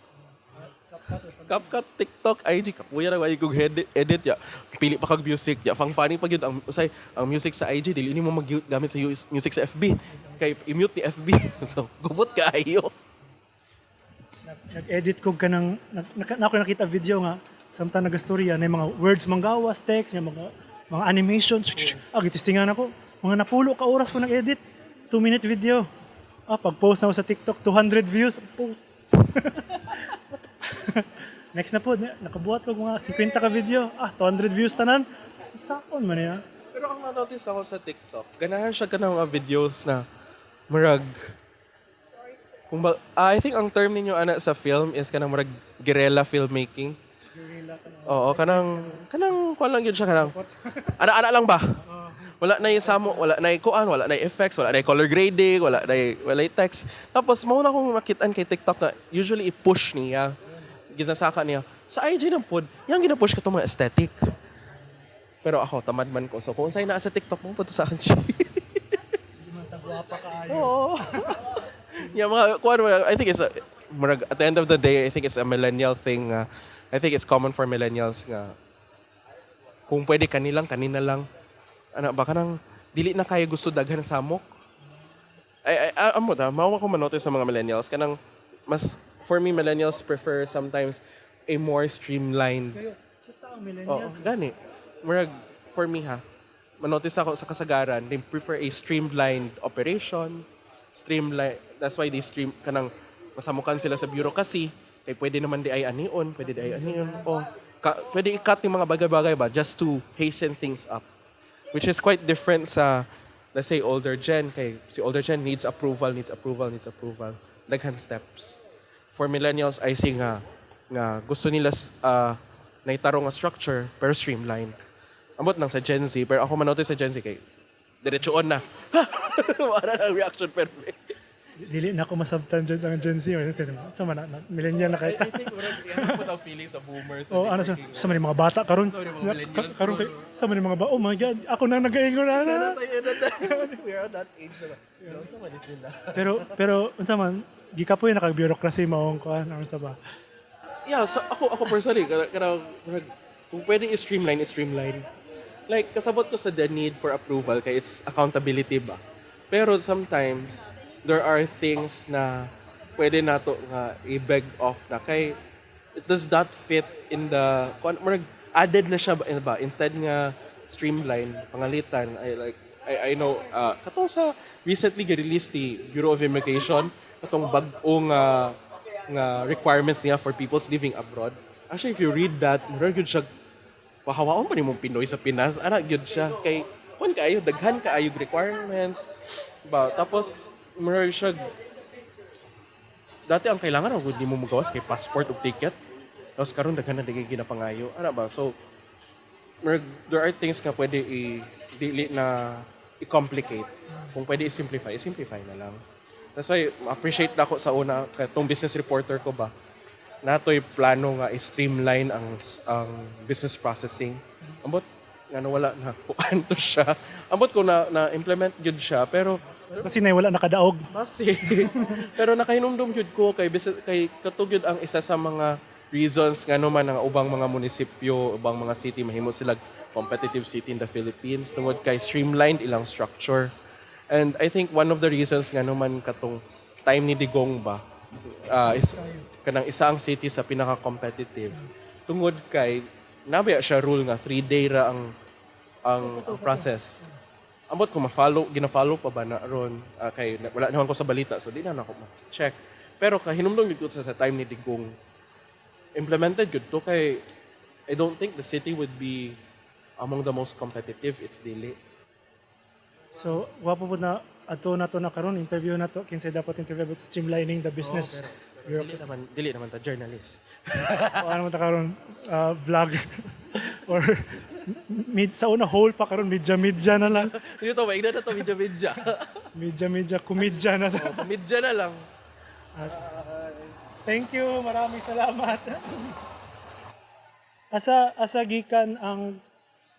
CapCut, TikTok, IG, kapuya na ba kong edit ya. Pili pa kag music ya. Fang funny pag yun ang music sa IG dili ni mo maggamit sa music sa FB. Kay i-mute ni FB. So, gubot ka ayo. Nag-edit ko ka ng, ako nakita video nga, samtang nagastorya na mga words manggawas, text, mga animation. Gitistingan ako. Mga napulo ka oras ko nag-edit. 2-minute video. Pag-post na ako sa TikTok, 200 views. Next na po, nakabuhat ko mga 50 ka video. 200 views tanan. Sakon man niya. Pero ang na-notice ako sa TikTok, ganahan siya ka ng mga videos na murag. I think ang term ninyo ana sa film is kanang murag guerrilla filmmaking. Oo, kanang kuan lang yun siya kanang. Ana lang ba? Wala na yung samo, wala na yung kuan, wala na yung effects, wala na yung color grading, wala yung text. Tapos mo na kong makitaan kay TikTok na usually i-push niya. Ginasaka niya. Sa IG ng pod, yung gina-push ko itong mga aesthetic. Pero ako, tamad man ko. So kung sa'yo na sa TikTok mo, punto sa IG. Hindi man tagwapa ka ayo. Oo. Yeah, I think it's at the end of the day, I think it's a millennial thing. I think it's common for millennials nga kung pwede kanina lang. Ano ba kanang dili na kaya gusto daghan sa samok. Mao ko manotice sa mga millennials kanang mas for me millennials prefer sometimes a more streamlined. Basta ang millennials. Gani. Murag for me manotice ako sa kasagaran, they prefer a streamlined operation. That's why they kanang masamukan sila sa bureaucracy kay pwede naman di ay anion o pwede i-cut yung mga bagay-bagay ba just to hasten things up, which is quite different sa let's say older gen kay si older gen needs approval daghan steps. For millennials I see nga gusto nila naitaro nga structure pero streamlined. Ambot nang sa Gen Z pero ako manotice sa Gen Z kay diretsoon na. Wala na reaction pero Dili na ako masabtan dyan ang Gen Z. Sa man, millennial na kahit. I think yan po ang feeling sa boomers. Ano sa mga bata karon. Karon sa mga oh my god, ako na nag-iingon na. We are on that age na. Sa man sila. Pero unsa man gikapoy na kag bureaucracy maong kuan ano sa ba. Yeah, so ako personally kung pwedeng i-streamline. Like kasabot ko sa the need for approval kay it's accountability ba. Pero sometimes there are things na pwede nato nga i-beg off na kay it does not fit in the added na siya ba instead nga streamline pangalitan I know katong sa recently released the Bureau of Immigration katong bag-ong nga requirements niya for people's living abroad. Actually if you read that mura gyud siya pahawaon pa nimong Pinoy sa Pinas ana gyud siya kay kun kaayo daghan kaayo requirements ba tapos mura siya dati ang kailangan kung di mo magawas kay passport o ticket tapos karon daghan na digay ginapangayo ana ba so there are things nga pwede dili na i-complicate kung pwede i-simplify na lang. That's why appreciate na ako sa una katong business reporter ko ba natoy plano nga i-streamline ang business processing ambot nga wala na kuanto siya ambot ko na implement gyud siya pero Kasi wala nakadaog. Basi. Pero nakahinumdum jud ko kay katug yun ang isa sa mga reasons nga naman ang ubang mga munisipyo, ubang mga city mahimo sila competitive city in the Philippines tungod kay streamlined ilang structure. And I think one of the reasons nga naman katong time ni Digong ba is kanang isa ang city sa pinaka-competitive. Tungod kay nabaya siya rule nga 3-day ra ang process. Ambot ko gina-follow pa ba na ron kay wala naman ko sa balita so di na ako ma-check. Pero kahinumdum gyud ko sa time ni Digong implemented gyud to kay I don't think the city would be among the most competitive. It's dili. So, wapo po na ato na to na karon interview na to kinsay dapat interview about streamlining the business. Dili naman ta journalist. O ano man ta karon vlog or sa una whole pa karon medya na lang. Dito ba ina na to medya. Medya komedya na to. Medya na lang. Thank you, maraming salamat. Asa gikan ang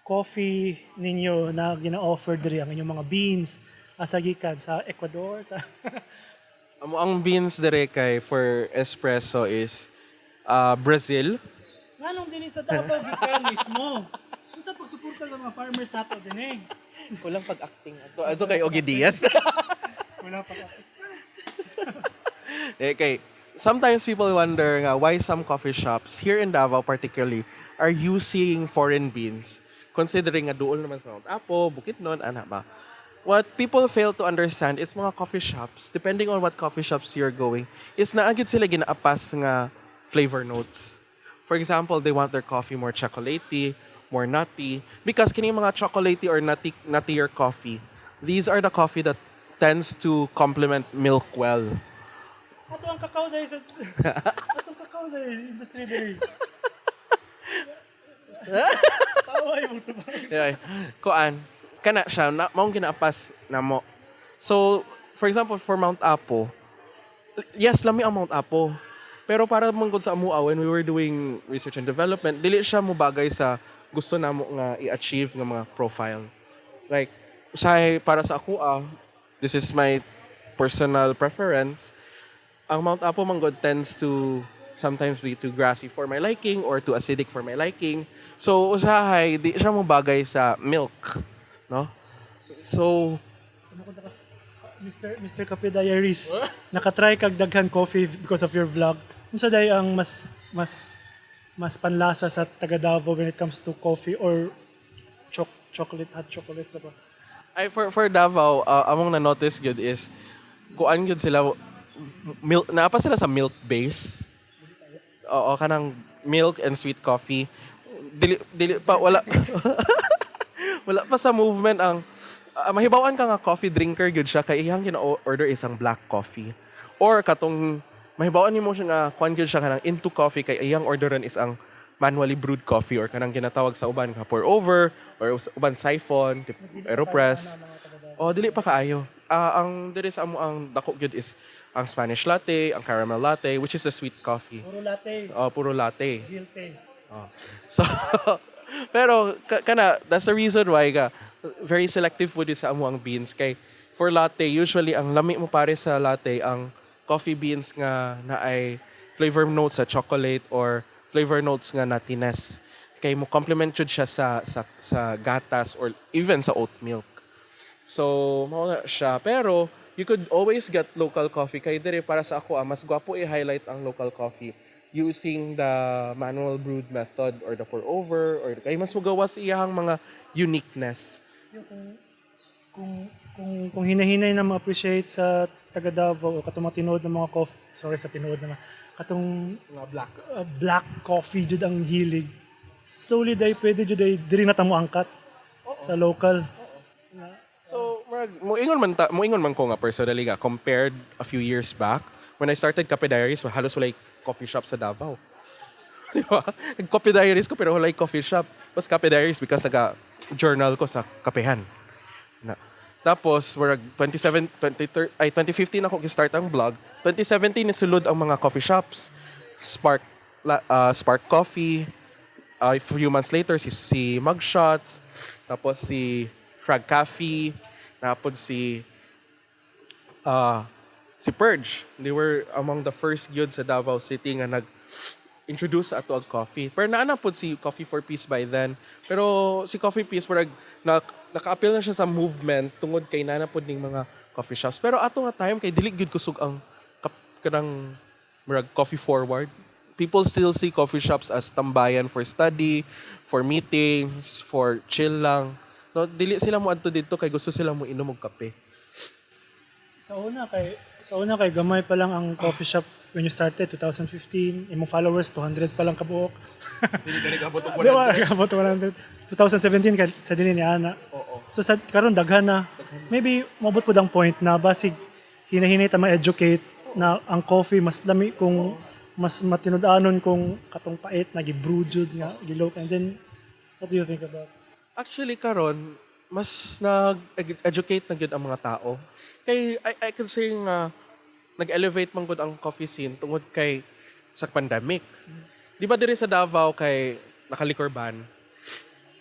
coffee ninyo na gina-offer diri ang inyong mga beans? Asa gikan sa Ecuador sa Ang beans dire kay for espresso is Brazil. nganong dinhi sa Davao gikan mismo. Unsa pagsuporta sa mga farmers nato dinhi? Kulang pag-acting ato kay Ogie Diaz. Wala pa. Okay. Sometimes people wonder nga why some coffee shops here in Davao particularly are using foreign beans considering nga duol naman sa Mount Apo, Bukidnon, ana ba. What people fail to understand is mga coffee shops, depending on what coffee shops you're going, is naagid sila ginaapas nga flavor notes. For example, they want their coffee more chocolatey, more nutty, because kining mga chocolatey or nuttier coffee, these are the coffee that tends to complement milk well. Ato ang kakao dahil sa atong kakao dahil industry dahil. Taway mo to ba? Yeah. Kuan, kana siya, maong ginaapas na mo. So, for example, for Mount Apo, yes, lami ang Mount Apo. Pero para manggod sa amua, when we were doing research and development, dili siya mo bagay sa gusto namo nga i-achieve nga mga profile. Like, para sa ako, this is my personal preference. Ang Mount Apo manggod tends to sometimes be too grassy for my liking or too acidic for my liking. So, usahay, di siya mo bagay sa milk. No? So, Mr. Kape Diaries, nakatry kag daghan coffee because of your vlog. Unsa day ang mas panlasa sa taga Davao when it comes to coffee or hot chocolate sa ba? for Davao, among na-notice good is, kuan good sila, milk, naapa sila sa milk base. Oo, kanang milk and sweet coffee. Dili pa, wala. Wala pa sa movement ang mahibawan ka nga coffee drinker good siya kay iyang gina-order isang black coffee or katong mahibawan nimo siya nga kwan good siya kanang into coffee kay iyang orderan is ang manually brewed coffee or kanang ginatawag sa uban ka pour over or uban siphon, aeropress. O dili pa kaayo. Ang diri sa amo ang dako good is ang Spanish latte, ang caramel latte which is a sweet coffee. Puro latte. Puro latte. Guilty. So, pero that's the reason why very selective po sa amo ang beans kay for latte usually ang lami mo pare sa latte ang coffee beans nga na ay flavor notes sa chocolate or flavor notes nga nuttiness kay mo complement jud siya sa gatas or even sa oat milk. So, mao na siya pero you could always get local coffee kay dire para sa ako mas gwapo i-highlight ang local coffee using the manual brewed method or the pour over or kay mas magawas iyang mga uniqueness. Kung hinahinay na ma-appreciate sa taga Davao o katong mga tinuod ng mga coffee, sorry sa tinuod naman, katong Mga black. Black coffee jud ang hilig. Slowly day pwede jud day diri na ta mo angkat sa local. So, moingon man ko nga personally compared a few years back when I started Kape Diaries, halos wala coffee shop sa Davao. Di ba? Nag-Coffee Diaries ko pero wala coffee shop. Mas Kape Diaries because journal ko sa kapehan. Tapos, 2015 ako start ang blog. 2017 nisulod ang mga coffee shops. Spark Coffee. A few months later, si Mugshots. Tapos si Frag Cafe. Tapos si Purge. They were among the first gyud sa Davao City nga nag-introduce sa ato ang coffee. Pero naanapod si Coffee for Peace by then. Pero si Coffee Peace, naka-appeal na siya sa movement tungod kay naanapod ning mga coffee shops. Pero ato nga time, kay dili gyud kusog ang kanang coffee forward. People still see coffee shops as tambayan for study, for meetings, for chill lang. No, dili sila mo adto dito kay gusto sila mo inom og kape. Sa una kay gamay pa lang ang coffee shop when you started 2015. Imong followers 200 pa lang kabuok. Hindi ka nag-abot og Di ba kabot 100? 2017 kay sa dinhi ni ana. Oo. So sa karon daghan na. Maybe mabot pud ang point na basig hinahinay ta ma-educate na ang coffee mas lami kung mas matinud-anon kung katong pait na gi-brew jud nga gilok. And then what do you think about? Actually karon mas nag-educate na gyud ang mga tao. Kay I can say nga nag-elevate man gud ang coffee scene tungod kay sa pandemic. Di ba diri sa Davao kay nakaliquor ban?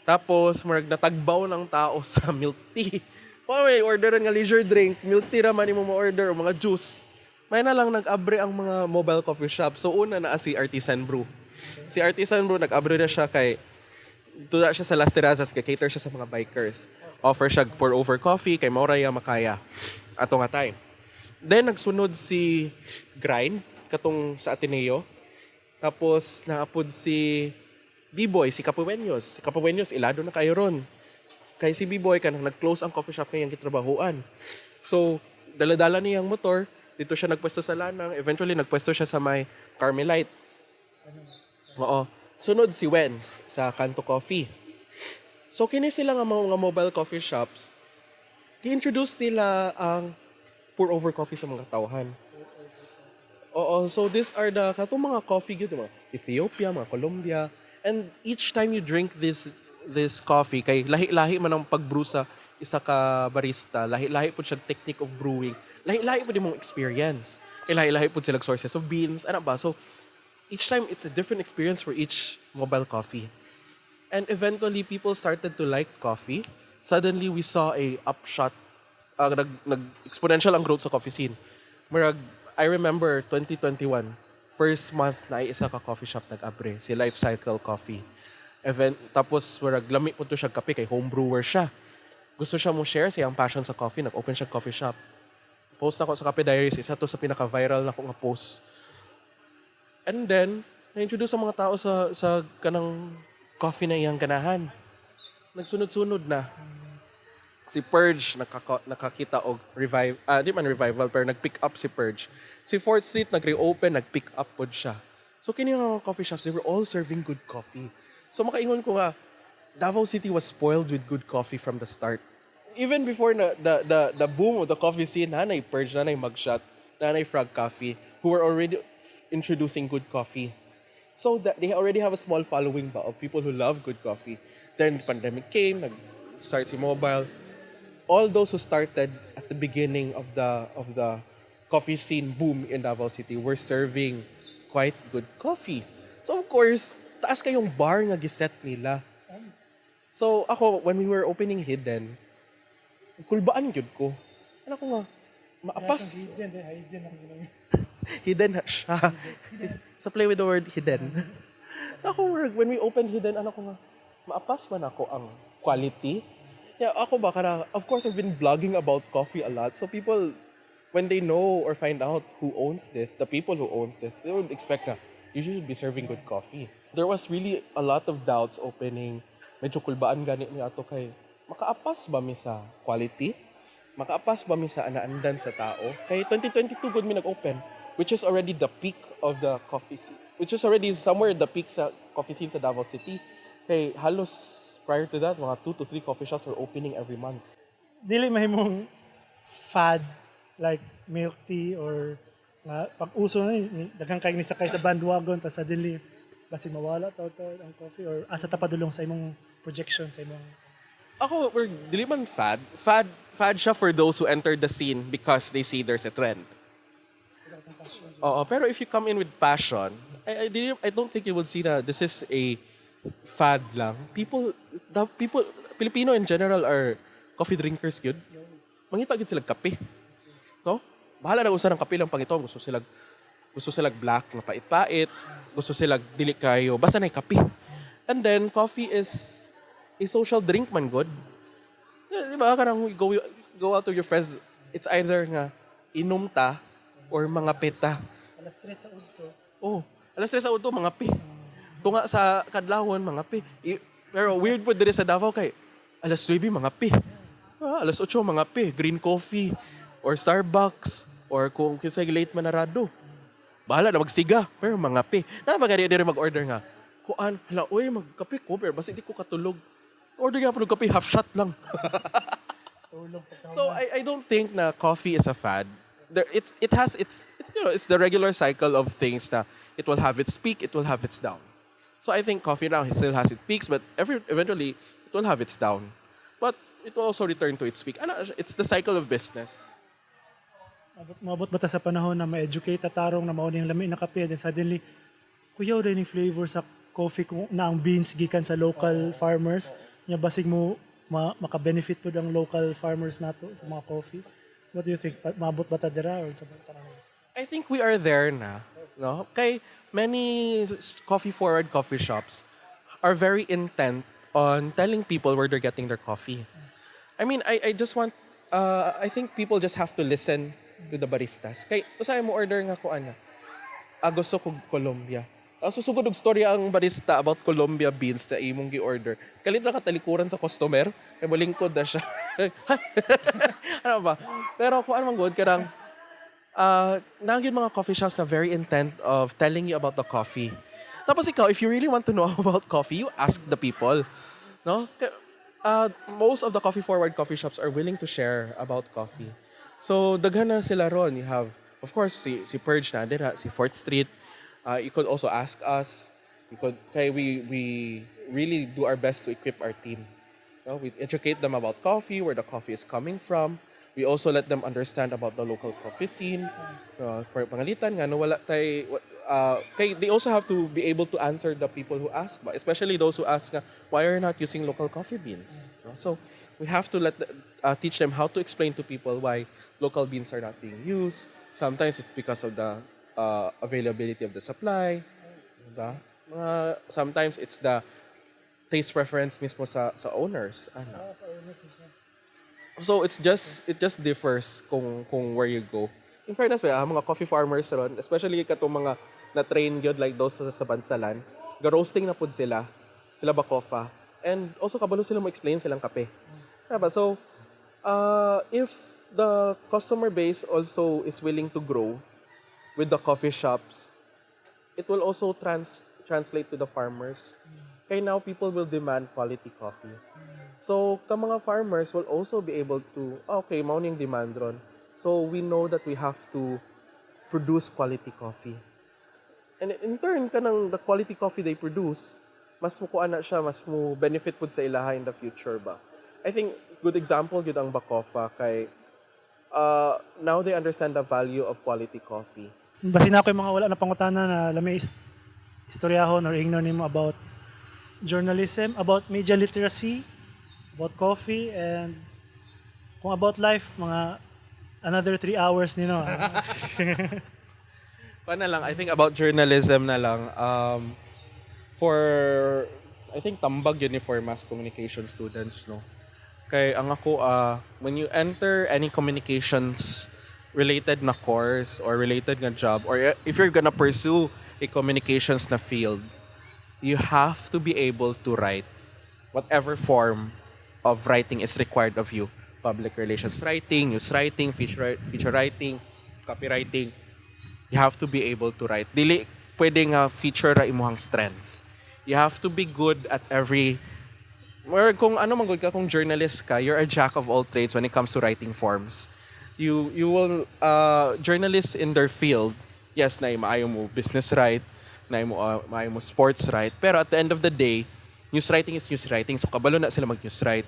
Tapos murag natagbaw ng tao sa milk tea. May orderan nga leisure drink, milk tea ra man imo mo-order o mga juice. May na lang nag-abre ang mga mobile coffee shop. So una na si Artisan Brew. Si Artisan Brew nag-abre na siya kay tula siya sa Las Terrazas, kay cater siya sa mga bikers. Offer siya pour over coffee kay Mauraya Makaya. Ato nga time. Then nagsunod si Grind katong sa Ateneo. Tapos naapod si B-Boy, si Capuenos. Si Capuenos ilado na kayo ron. Kay si B-Boy kanang nag-close ang coffee shop kay gitrabahuan. So dala-dala niya ang motor, dito siya nagpwesto sa Lanang, eventually nagpwesto siya sa may Carmelite. Oo. Sunod si Wenz sa Kanto Coffee. So kini sila nga mga mobile coffee shops, i-introduce nila ang pour over coffee sa mga tauhan. Oo, so these are the katong mga coffee gyud mga Ethiopia, mga Colombia, and each time you drink this coffee kay lahi-lahi man ang pag-brew sa isa ka barista, lahi-lahi pud siya technique of brewing, lahi-lahi pud imong experience. Kay lahi-lahi pud sila sources of beans, ana ba? So each time it's a different experience for each mobile coffee. And eventually people started to like coffee. Suddenly we saw a upshot, nag-exponential ang growth sa coffee scene. Murag, I remember 2021, first month na isa ka coffee shop nag-abre, si Life Cycle Coffee. Tapos murag lami po to siya kape kay home brewer siya. Gusto siya mo share siyang passion sa coffee, nag-open siya coffee shop. Post ako sa Cafe Diaries, isa to sa pinaka-viral na ko nga post. And then, na-introduce ang mga tao sa kanang coffee na iyang ganahan. Nagsunod-sunod na. Si Purge nakakita og di man revival pero nag-pick up si Purge. Si 4th Street nag-reopen, nag-pick up pod siya. So kini nga coffee shops, they were all serving good coffee. So makaingon ko nga Davao City was spoiled with good coffee from the start. Even before the boom of the coffee scene, nanay Purge, nanay Mugshot, nanay Frog Coffee, who were already introducing good coffee. So that they already have a small following ba of people who love good coffee. Then the pandemic came, nag-start si mobile. All those who started at the beginning of the coffee scene boom in Davao City were serving quite good coffee. So of course, taas kayong bar nga giset nila. So ako, when we were opening Hidden, kulbaan gyud ko. Ano ko nga, maapas. Hidden na siya. Sa play with the word hidden. Ako, when we opened Hidden, ano ko nga, maapas man ako ang quality. Yeah, ako ba, of course, I've been blogging about coffee a lot. So people, when they know or find out who owns this, the people who owns this, they would expect na, you should be serving good coffee. There was really a lot of doubts opening. Medyo kulbaan gani ni ato kay, makaapas ba mi sa quality? Makaapas ba mi sa anaandan sa tao? Kay 2022 good mi nag-open, which is already the peak of the coffee scene. Which is already somewhere the peak sa coffee scene sa Davao City. Kay halos prior to that, mga 2 to 3 coffee shops were opening every month. Dili mahimong fad like milk tea or pag-uso na daghang kay ni sakay sa bandwagon ta sa dili basi mawala taw ang coffee or asa ta padulong sa imong projection sa imong. Ako, dili man fad. Fad siya for those who entered the scene because they see there's a trend. Oo, pero if you come in with passion, I don't think you will see that this is a fad lang. Filipino in general are coffee drinkers good. Mangita gid sila kape. No? Bahala na usa ng kape lang pangito. Gusto sila black na pait-pait. Gusto sila dili kayo. Basta na kape. And then coffee is a social drink man good. Di ba? Karang go out with your friends. It's either nga inom ta or mga peta. Alas 3 sa udto. Oh, alas 3 sa udto mga pe. Tunga sa kadlawon mga pe. Pero weird po diri sa Davao kay alas 9 mga pe. Alas 8 mga pe, green coffee. or Starbucks, or kung kisay late manarado. Bahala na magsiga, pero mangape. Na magani diri mag-order nga. Kuan, hala, oy magkape ko, pero basta di ko katulog. Order nga po ng kape, half shot lang. So I don't think na coffee is a fad. It has its it's the regular cycle of things na it will have its peak, it will have its down. So I think coffee now still has its peaks, but eventually it will have its down. But it will also return to its peak. Ano, it's the cycle of business. Mabot ba ta sa panahon na ma-educate tarong na mao ning lami na kape, then suddenly kuyaw rin yung flavor sa coffee kung na ang beans gikan sa local farmers nya basig mo maka-benefit po ang local farmers nato sa mga coffee. What do you think? Maabot ba ta dira or sa panahon? I think we are there na. No? Kay many coffee-forward coffee shops are very intent on telling people where they're getting their coffee. I mean, I just want, I think people just have to listen to the baristas. Kay, usay mo order nga ko ana. Gusto ko Colombia. Susugod og storya ang barista about Colombia beans na imong gi-order. Kalit na katalikuran sa customer, kay malingkod na siya. Ano ba? Pero kung ano man good, karang nagyan mga coffee shops na very intent of telling you about the coffee. Tapos ikaw, if you really want to know about coffee, you ask the people. No? Most of the coffee-forward coffee shops are willing to share about coffee. So, daghan na sila ron. You have, of course, si Purge na, si 4th Street. You could also ask us. We really do our best to equip our team. No? We educate them about coffee, where the coffee is coming from. We also let them understand about the local coffee scene. For pangalitan nga, no, wala tay, they also have to be able to answer the people who ask, especially those who ask nga, why are you not using local coffee beans? No? So we have to teach them how to explain to people why local beans are not being used. Sometimes it's because of the availability of the supply. Diba? Sometimes it's the taste preference mismo sa owners. Ano? So it just differs kung where you go. In fairness, mga coffee farmers ron, especially katong mga na-train gyud like those sa bansalan, ga-roasting na pud sila bakofa. And also kabalo sila mo explain silang kape. Diba? So if the customer base also is willing to grow with the coffee shops, it will also translate to the farmers. Kaya now people will demand quality coffee. So, ka mga farmers will also be able to, okay, mao ning demand ron. So, we know that we have to produce quality coffee. And in turn, kanang the quality coffee they produce, mas mukuha na siya, mas mo benefit pud sa ilaha in the future ba. I think, good example yun ang Bacofa kay now they understand the value of quality coffee. Basin ako yung mga wala na pangutana na lami istoryahon or ignorant nimo about journalism, about media literacy, about coffee, and kung about life, mga another 3 hours nino. Na lang, I think about journalism na lang. For, I think tambag yun for mass communication students, no? Kay ang ako, when you enter any communications related na course or related na job, or if you're gonna pursue a communications na field, you have to be able to write whatever form of writing is required of you. Public relations writing, news writing, feature writing, copywriting. You have to be able to write. Dili pwedeng feature ra imuhang strength. You have to be good at every, or kung ano man good ka, kung journalist ka, you're a jack of all trades when it comes to writing forms. You will journalists in their field, yes, na maayo mo business right, na maayo mo sports right, pero at the end of the day, news writing is news writing, so kabalo na sila mag-news write.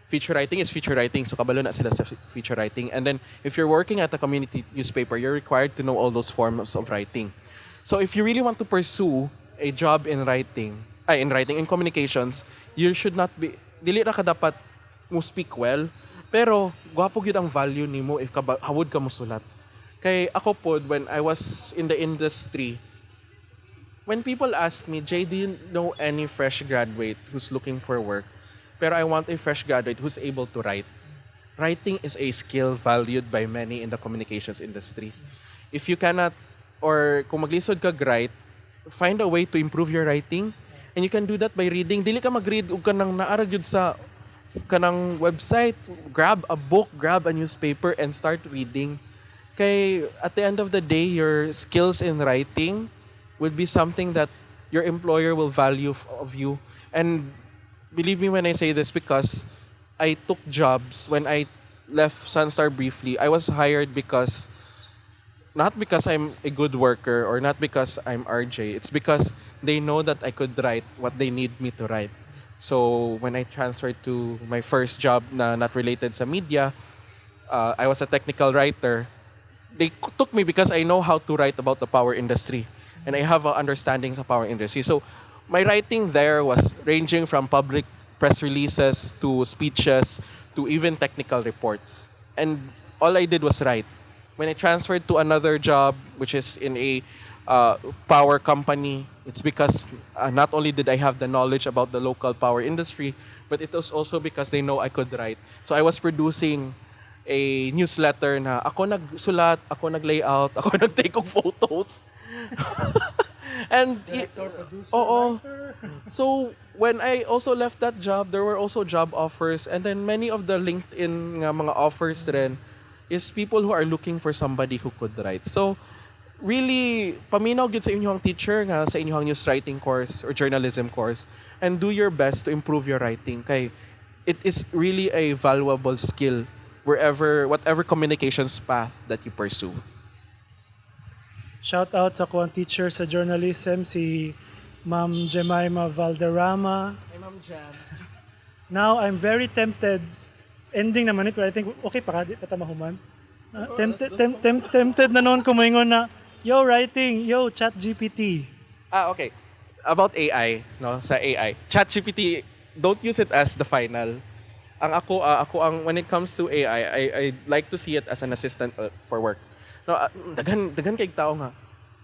Feature writing is feature writing, so kabalo na sila sa feature writing. And then, if you're working at a community newspaper, you're required to know all those forms of writing. So if you really want to pursue a job in writing, in communications, you should not be, dili ra ka dapat mo speak well, pero gwapo gyud ang value nimo if hawod ka mo sulat. Kay ako pod, when I was in the industry, when people ask me, Jay, do you know any fresh graduate who's looking for work? Pero I want a fresh graduate who's able to write. Writing is a skill valued by many in the communications industry. If you cannot, or kung maglisod ka write, find a way to improve your writing. And you can do that by reading. Dili ka mag-read ug kanang naara gyud sa kanang website, grab a book, grab a newspaper, and start reading. Kay at the end of the day, your skills in writing would be something that your employer will value of you. And believe me when I say this, because I took jobs when I left Sunstar briefly. I was hired because not because I'm a good worker or not because I'm RJ. It's because they know that I could write what they need me to write. So when I transferred to my first job na not related sa media, I was a technical writer. They took me because I know how to write about the power industry and I have an understanding sa power industry. So my writing there was ranging from public press releases to speeches to even technical reports. And all I did was write. When I transferred to another job, which is in a power company, it's because not only did I have the knowledge about the local power industry, but it was also because they know I could write. So I was producing a newsletter na ako nagsulat, ako nag-layout, ako nag-take of photos. And oo. So when I also left that job, there were also job offers, and then many of the LinkedIn nga mga offers rin is people who are looking for somebody who could write. So really paminaw gyud sa inyong teacher nga sa inyong news writing course or journalism course, and do your best to improve your writing kay it is really a valuable skill whatever communications path that you pursue. Shout out sa kuang teacher sa journalism, si Ma'am Jemima Valderrama. Hey, Ma'am Jam. Now, I'm very tempted. Ending naman ito, I think, okay pa ka, di pa tamahuman. Tempted na noon kumaingon na, yo, writing, yo, chat GPT. Okay. About AI, no, sa AI. ChatGPT, don't use it as the final. Ang when it comes to AI, I like to see it as an assistant for work. No, dagan kay tao nga.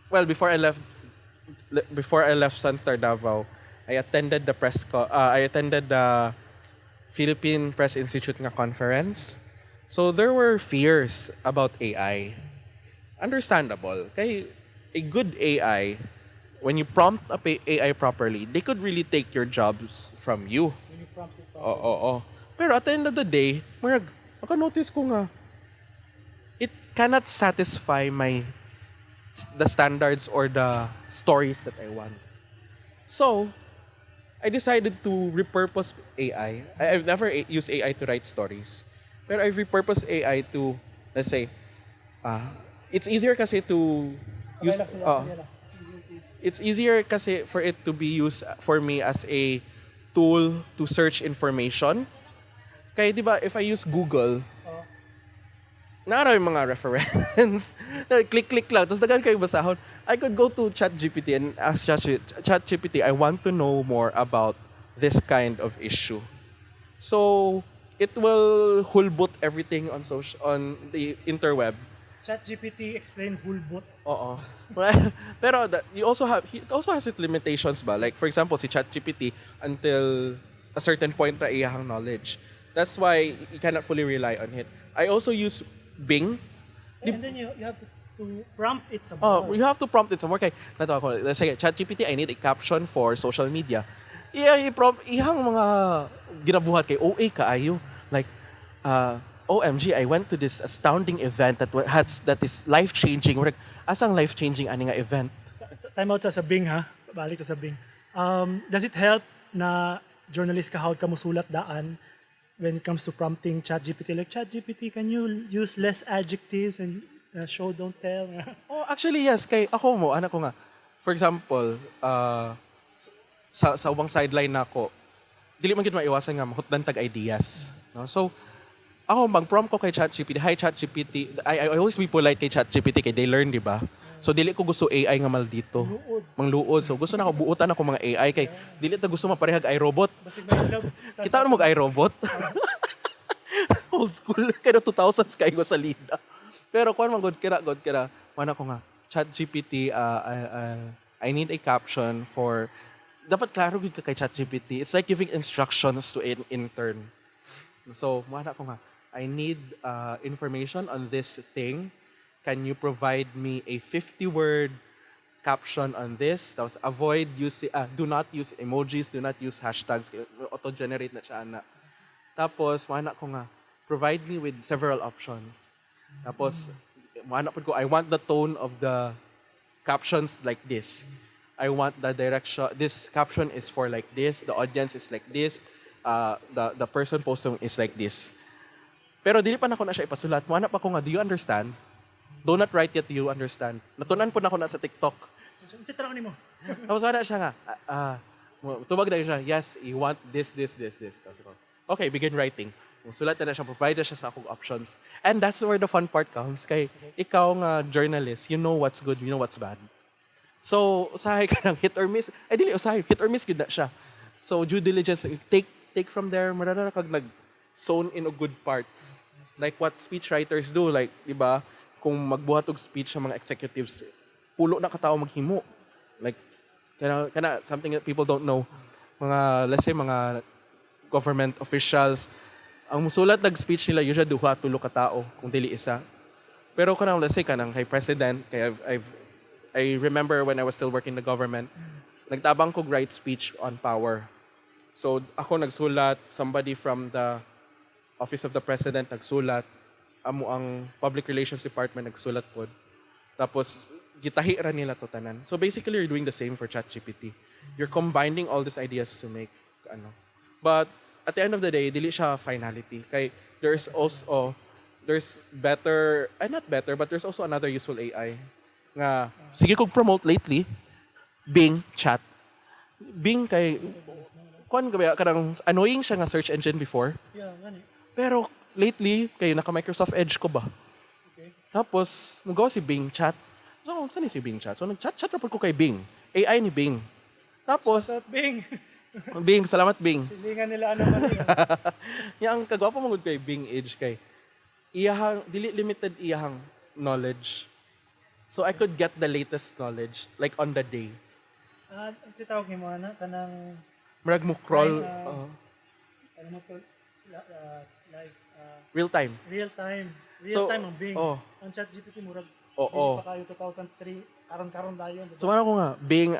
Well, before I left Sunstar Davao, I attended the Philippine Press Institute nga conference. So there were fears about AI. Understandable. Kay a good AI, when you prompt a AI properly, they could really take your jobs from you. When you prompt it Oo. Pero at the end of the day, maka-notice ko nga, it cannot satisfy the standards or the stories that I want. So, I decided to repurpose AI. I've never used AI to write stories. Pero I've repurposed AI to, let's say, it's easier kasi to use, it's easier kasi for it to be used for me as a tool to search information. Kaya di ba, if I use Google, naaraw yung mga reference. Click lang. Tapos dagan kayo basahon. I could go to ChatGPT and ask ChatGPT, I want to know more about this kind of issue. So, it will hulbot everything on the interweb. ChatGPT explain hulbot. Oo. Pero it also has its limitations ba? Like, for example, si ChatGPT, until a certain point na iyahang knowledge. That's why you cannot fully rely on it. I also use Bing. And then you have to prompt it some more. You have to prompt it some more. Kay, nato ako, let's say, ChatGPT, I need a caption for social media. Ihang mga ginabuhat kay OA kaayo. Like, OMG, I went to this astounding event that is life-changing. Asang life-changing ani nga event? Time out sa Bing ha. Balik sa Bing. Does it help na journalist ka hawd ka musulat daan when it comes to prompting ChatGPT? Like, ChatGPT, can you use less adjectives and show, don't tell? Oh, actually, yes. Kay ako anak ko nga. For example, sa ubang sideline na ako, dili man gid maiwasan nga mahutdan tag ideas. No? So, ako, mag-prompt ko kay ChatGPT, hi ChatGPT, I always be polite kay ChatGPT kay they learn, di ba? So, dili ko gusto AI nga maldito. Mangluod. So, gusto na ako, buutan ako mga AI kay dili ta gusto maparehag iRobot. Kita mo mag-iRobot? Old school. Kaya 2000s kayo sa lida. Pero kung God kira, mana ko nga, ChatGPT, I need a caption for, dapat klaro gud ka kay ChatGPT. It's like giving instructions to an intern. So, mana ko nga, I need information on this thing. Can you provide me a 50-word caption on this? Tapos do not use emojis, do not use hashtags, auto-generate na siya na. Tapos, maana ko nga, provide me with several options. Tapos, maana po ko, I want the tone of the captions like this. I want the direction, this caption is for like this, the audience is like this, the person posting is like this. Pero dili pa na ko na siya ipasulat. Maana pa ko nga, do you understand? Do not write yet, do you understand? Natunan po na ko na sa TikTok. Unsa tara ni mo? Tapos wala siya nga, tubag na siya, yes, you want this. Tapos ako, okay, begin writing. Sulat na siya, provide na siya sa akong options. And that's where the fun part comes. Kay ikaw nga journalist, you know what's good, you know what's bad. So, usahay ka ng hit or miss. Ay, dili, usahay, hit or miss, good na siya. So, due diligence, take from there, marana kag nag-zone in o good parts. Like what speechwriters do, like, di ba, kung magbuhat og speech sa mga executives, pulo na katao maghimo. Like, kana something that people don't know. Mga, let's say, mga government officials, ang musulat nag-speech nila, usually duha, tulo katao, kung dili isa. Pero kanang, let's say, kanang kay president, kay I remember when I was still working in the government, nagtabang ko write speech on power. So, ako nagsulat, somebody from the Office of the President nagsulat, amo ang Public Relations Department nagsulat po. Tapos, gitahi ra nila to tanan. So basically, you're doing the same for ChatGPT. You're combining all these ideas to make, But, at the end of the day, dili siya finality. Kay there's also, there's also another useful AI. Nga, sige kong promote lately, Bing Chat. Bing kay, kanang annoying siya nga search engine before. Yeah, gani. Pero lately, kay naka-Microsoft Edge ko ba? Okay. Tapos, magawa si Bing Chat. So, saan si Bing Chat? So, nag-chat report ko kay Bing. AI ni Bing. Tapos, Sa Bing. Bing, salamat Bing. Silingan nila ano man yun. Yang kagwapo mo kay Bing Age kay iyahang dili limited iyahang knowledge. So I could get the latest knowledge like on the day. Ang tawag ni mo na kanang Murag mo crawl ano mo to like real time. real time So, ang Bing. oh. Ang ChatGPT murag Oo. pa kayo 2003 karon dayon. So ano ko nga, Bing,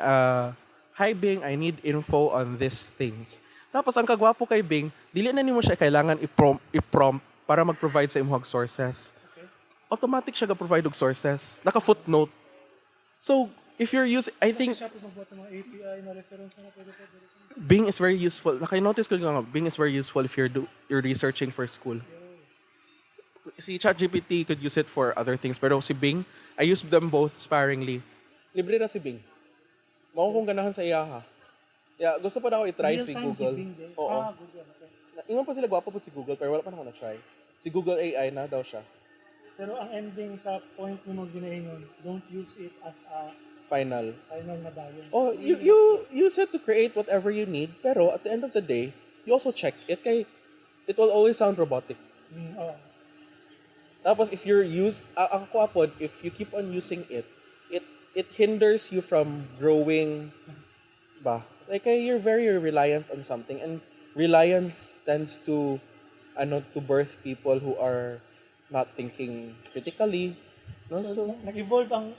hi Bing, I need info on these things. Tapos ang kagwapo kay Bing, dili na nimo siya kailangan i-prompt para mag-provide sa imong sources. Okay. Automatic siya ga-provide og sources. Naka-footnote. So, if you're using, I think, Siya po magbuhat ng mga API na reference na pwede. Bing is very useful. Naka-notice ko nga, Bing is very useful if you're researching for school. Si ChatGPT could use it for other things, pero si Bing, I use them both sparingly. Libre na si Bing. Mao kong ganahan sa iya ha. Yeah, gusto pa na ako i-try si Google. Oo. Google. Okay. Ingon pa sila gwapo po si Google, pero wala pa na ako na-try. Si Google AI na daw siya. Pero ang ending sa point ni mo ginaingon, don't use it as a Final. final na dayon. Oh, you use it to create whatever you need, pero at the end of the day, you also check it kay it will always sound robotic. Oh. Tapos if ang kuapod, if you keep on using it, it hinders you from growing ba? Like you're very reliant on something, and reliance tends to to birth people who are not thinking critically. No? So, nag-evolve ang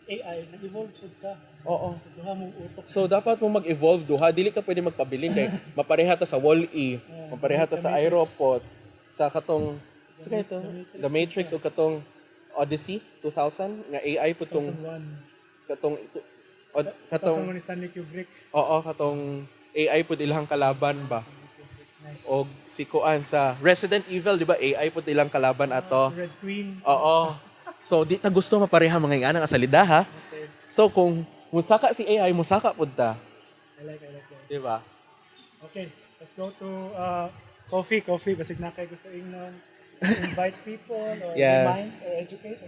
AI, nag-evolve pud ka. oo. Duha mong utok. So dapat mo mag-evolve duha, dili ka pwede magpabilin kay mapareha ta sa Wall-E, mapareha ta sa Aeroport, sa katong sa ito, The Matrix o katong Odyssey 2000 nga AI pud tong 2001. katong 2001 ni Stanley Kubrick. oo, katong AI pud ilang kalaban ba. Nice. O si Kuan sa Resident Evil, di ba? AI pud ilang kalaban ato. Red Queen. Oo. So di ta gusto mapareha mga ingana nga salida ha. Okay. So kung musaka si AI, musaka pud ta, I like that. di ba? Okay, let's go to coffee. Basig na kay gusto invite people or Yes. remind or educate.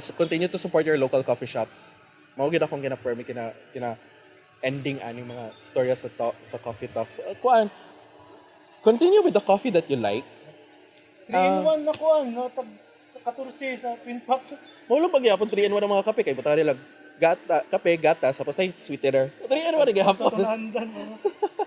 So continue to support your local coffee shops. Mao gid akong gina-permit kina ending aning mga storya sa coffee talks. Kuan, continue with the coffee that you like. 3-in-1 na kuan, no? Tag 14 sa Twin Packs. Maulo pag yapon 3-in-1 ang mga kape kay butang nila kape, gatas, tapos ay sweetener. 3-in-1 ang yapon. Tulandan.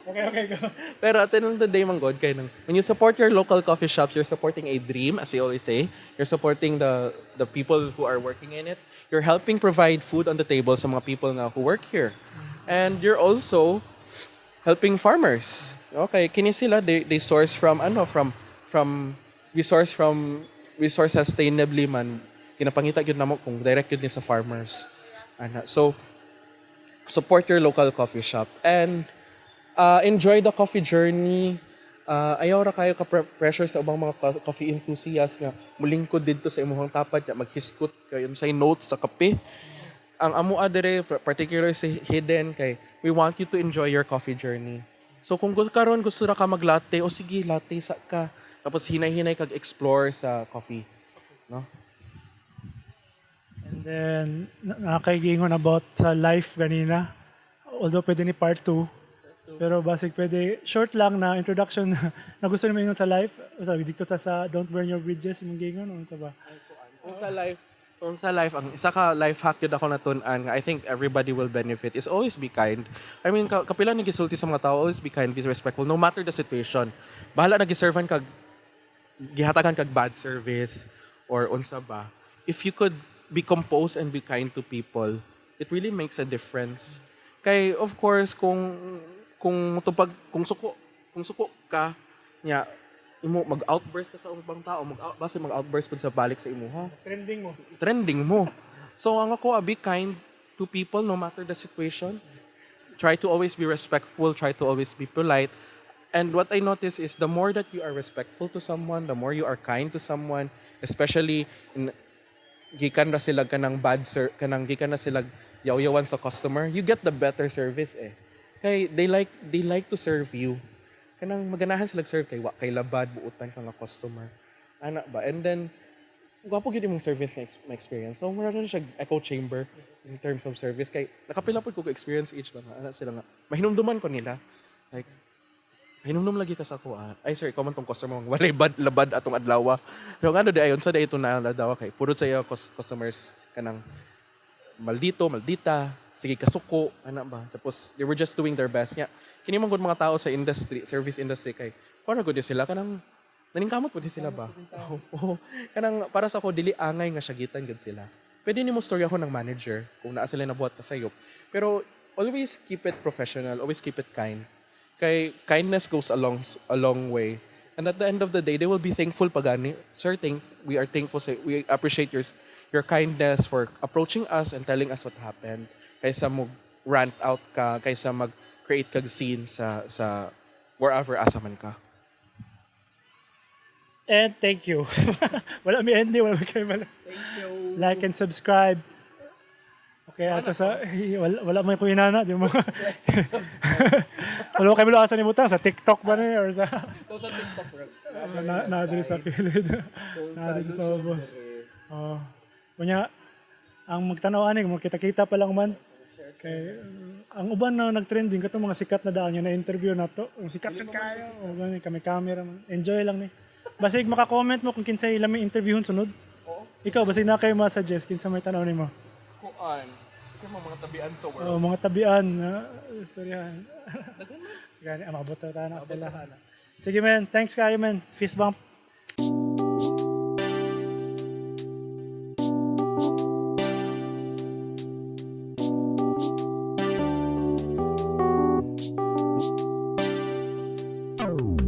Okay, go. Pero at the end of the day, manggod, kay nang when you support your local coffee shops, you're supporting a dream, as they always say. You're supporting the people who are working in it. You're helping provide food on the table sa mga people na who work here. And you're also helping farmers. Okay, kini sila they source from from resource sustainably man. Kinapangita gyud namo kung direct gyud ni sa farmers. So support your local coffee shop and enjoy the coffee journey. Ayaw ra kayo ka-pressure sa ubang mga coffee enthusiasts nga mulingkod didto sa imong tapad nga maghiskot kayo say notes sa kape. Ang amo adere particular sa hidden kay we want you to enjoy your coffee journey. So kung karon gusto ra ka maglatte o sige latte sa ka tapos hinay-hinay kag explore sa coffee, no? And then, nakakagingon about sa life ganina. Although pwede ni part 2. Pero basic pwede, short lang na introduction na gusto nimo ingon sa life. Sabi, dito ta sa Don't Burn Your Bridges, imong gingon, ano sa ba? Kung sa life, ang isa ka life hack yun ako natun-an nga I think everybody will benefit is always be kind. I mean, kapila ni gisulti sa mga tao, always be kind, be respectful, no matter the situation. Bahala na giservan kag gihatagan kag bad service or unsa ba. If you could be composed and be kind to people, it really makes a difference. Kay of course kung suko ka nya imo mag-outburst ka sa ubang tao, mag-outburst pud sa balik sa imo ha. Trending mo. So ang ako be kind to people no matter the situation. Try to always be respectful, try to always be polite. And what I notice is the more that you are respectful to someone, the more you are kind to someone, especially in gikan na sila kanang gikan na sila yaw-yawan sa customer, you get the better service eh. Kay they like to serve you. Kanang maganahan sila serve kay labad buutan ka nga customer. Ana ba? And then gwapo gyud imong service na experience. So mura na siya echo chamber in terms of service kay nakapila pud ko experience each ba ana sila nga mahinumduman ko nila. Like hinumdum lagi ka sa ako. Ay sir, ikaw man tong customer mong walay labad atong adlaw. Pero nga di ayon sa day ito na adlaw kay puro sa iyo customers kanang maldita, sige kasuko, ana ba. Tapos they were just doing their best. Nya, kini man gud mga tao sa service industry kay kuno gud sila kanang naningkamot pud sila ba. Kanang para sa ako dili angay nga syagitan gud sila. Pwede nimo storya ko ng manager kung naa sila nabuhat ka sayop. Pero always keep it professional, always keep it kind. Kay kindness goes a long way. And at the end of the day, they will be thankful pagani. Sir, we are thankful. We appreciate your kindness for approaching us and telling us what happened. Kaysa mo rant out ka, kaysa mag-create kag scene sa wherever asa man ka. And thank you. Wala mi ending, wala mi kayo Thank you. Like and subscribe. Okay, ato sa wala mo ko inana, di mo. Wala kayo luasan ni butang sa TikTok ba ni or sa TikTok bro. na diri sa kilid. Na diri sa boss. Oh. Kunya ang magtanaw ani mo kita-kita pa lang man. Kay ang uban na nagtrending katong mga sikat na daan na interview nato. Ang sikat jud kayo. O gani kami camera man. Enjoy lang ni. Basig maka-comment mo kung kinsay ilang may interviewon sunod. Ikaw basig na kayo ma-suggest kinsa may tanaw nimo. Kuan. Kasi mga tabian sa world. Oh, mga tabian na istoryahan. Gani amabot ta na sila. Sige man, thanks kayo man. Fist bump. Oh.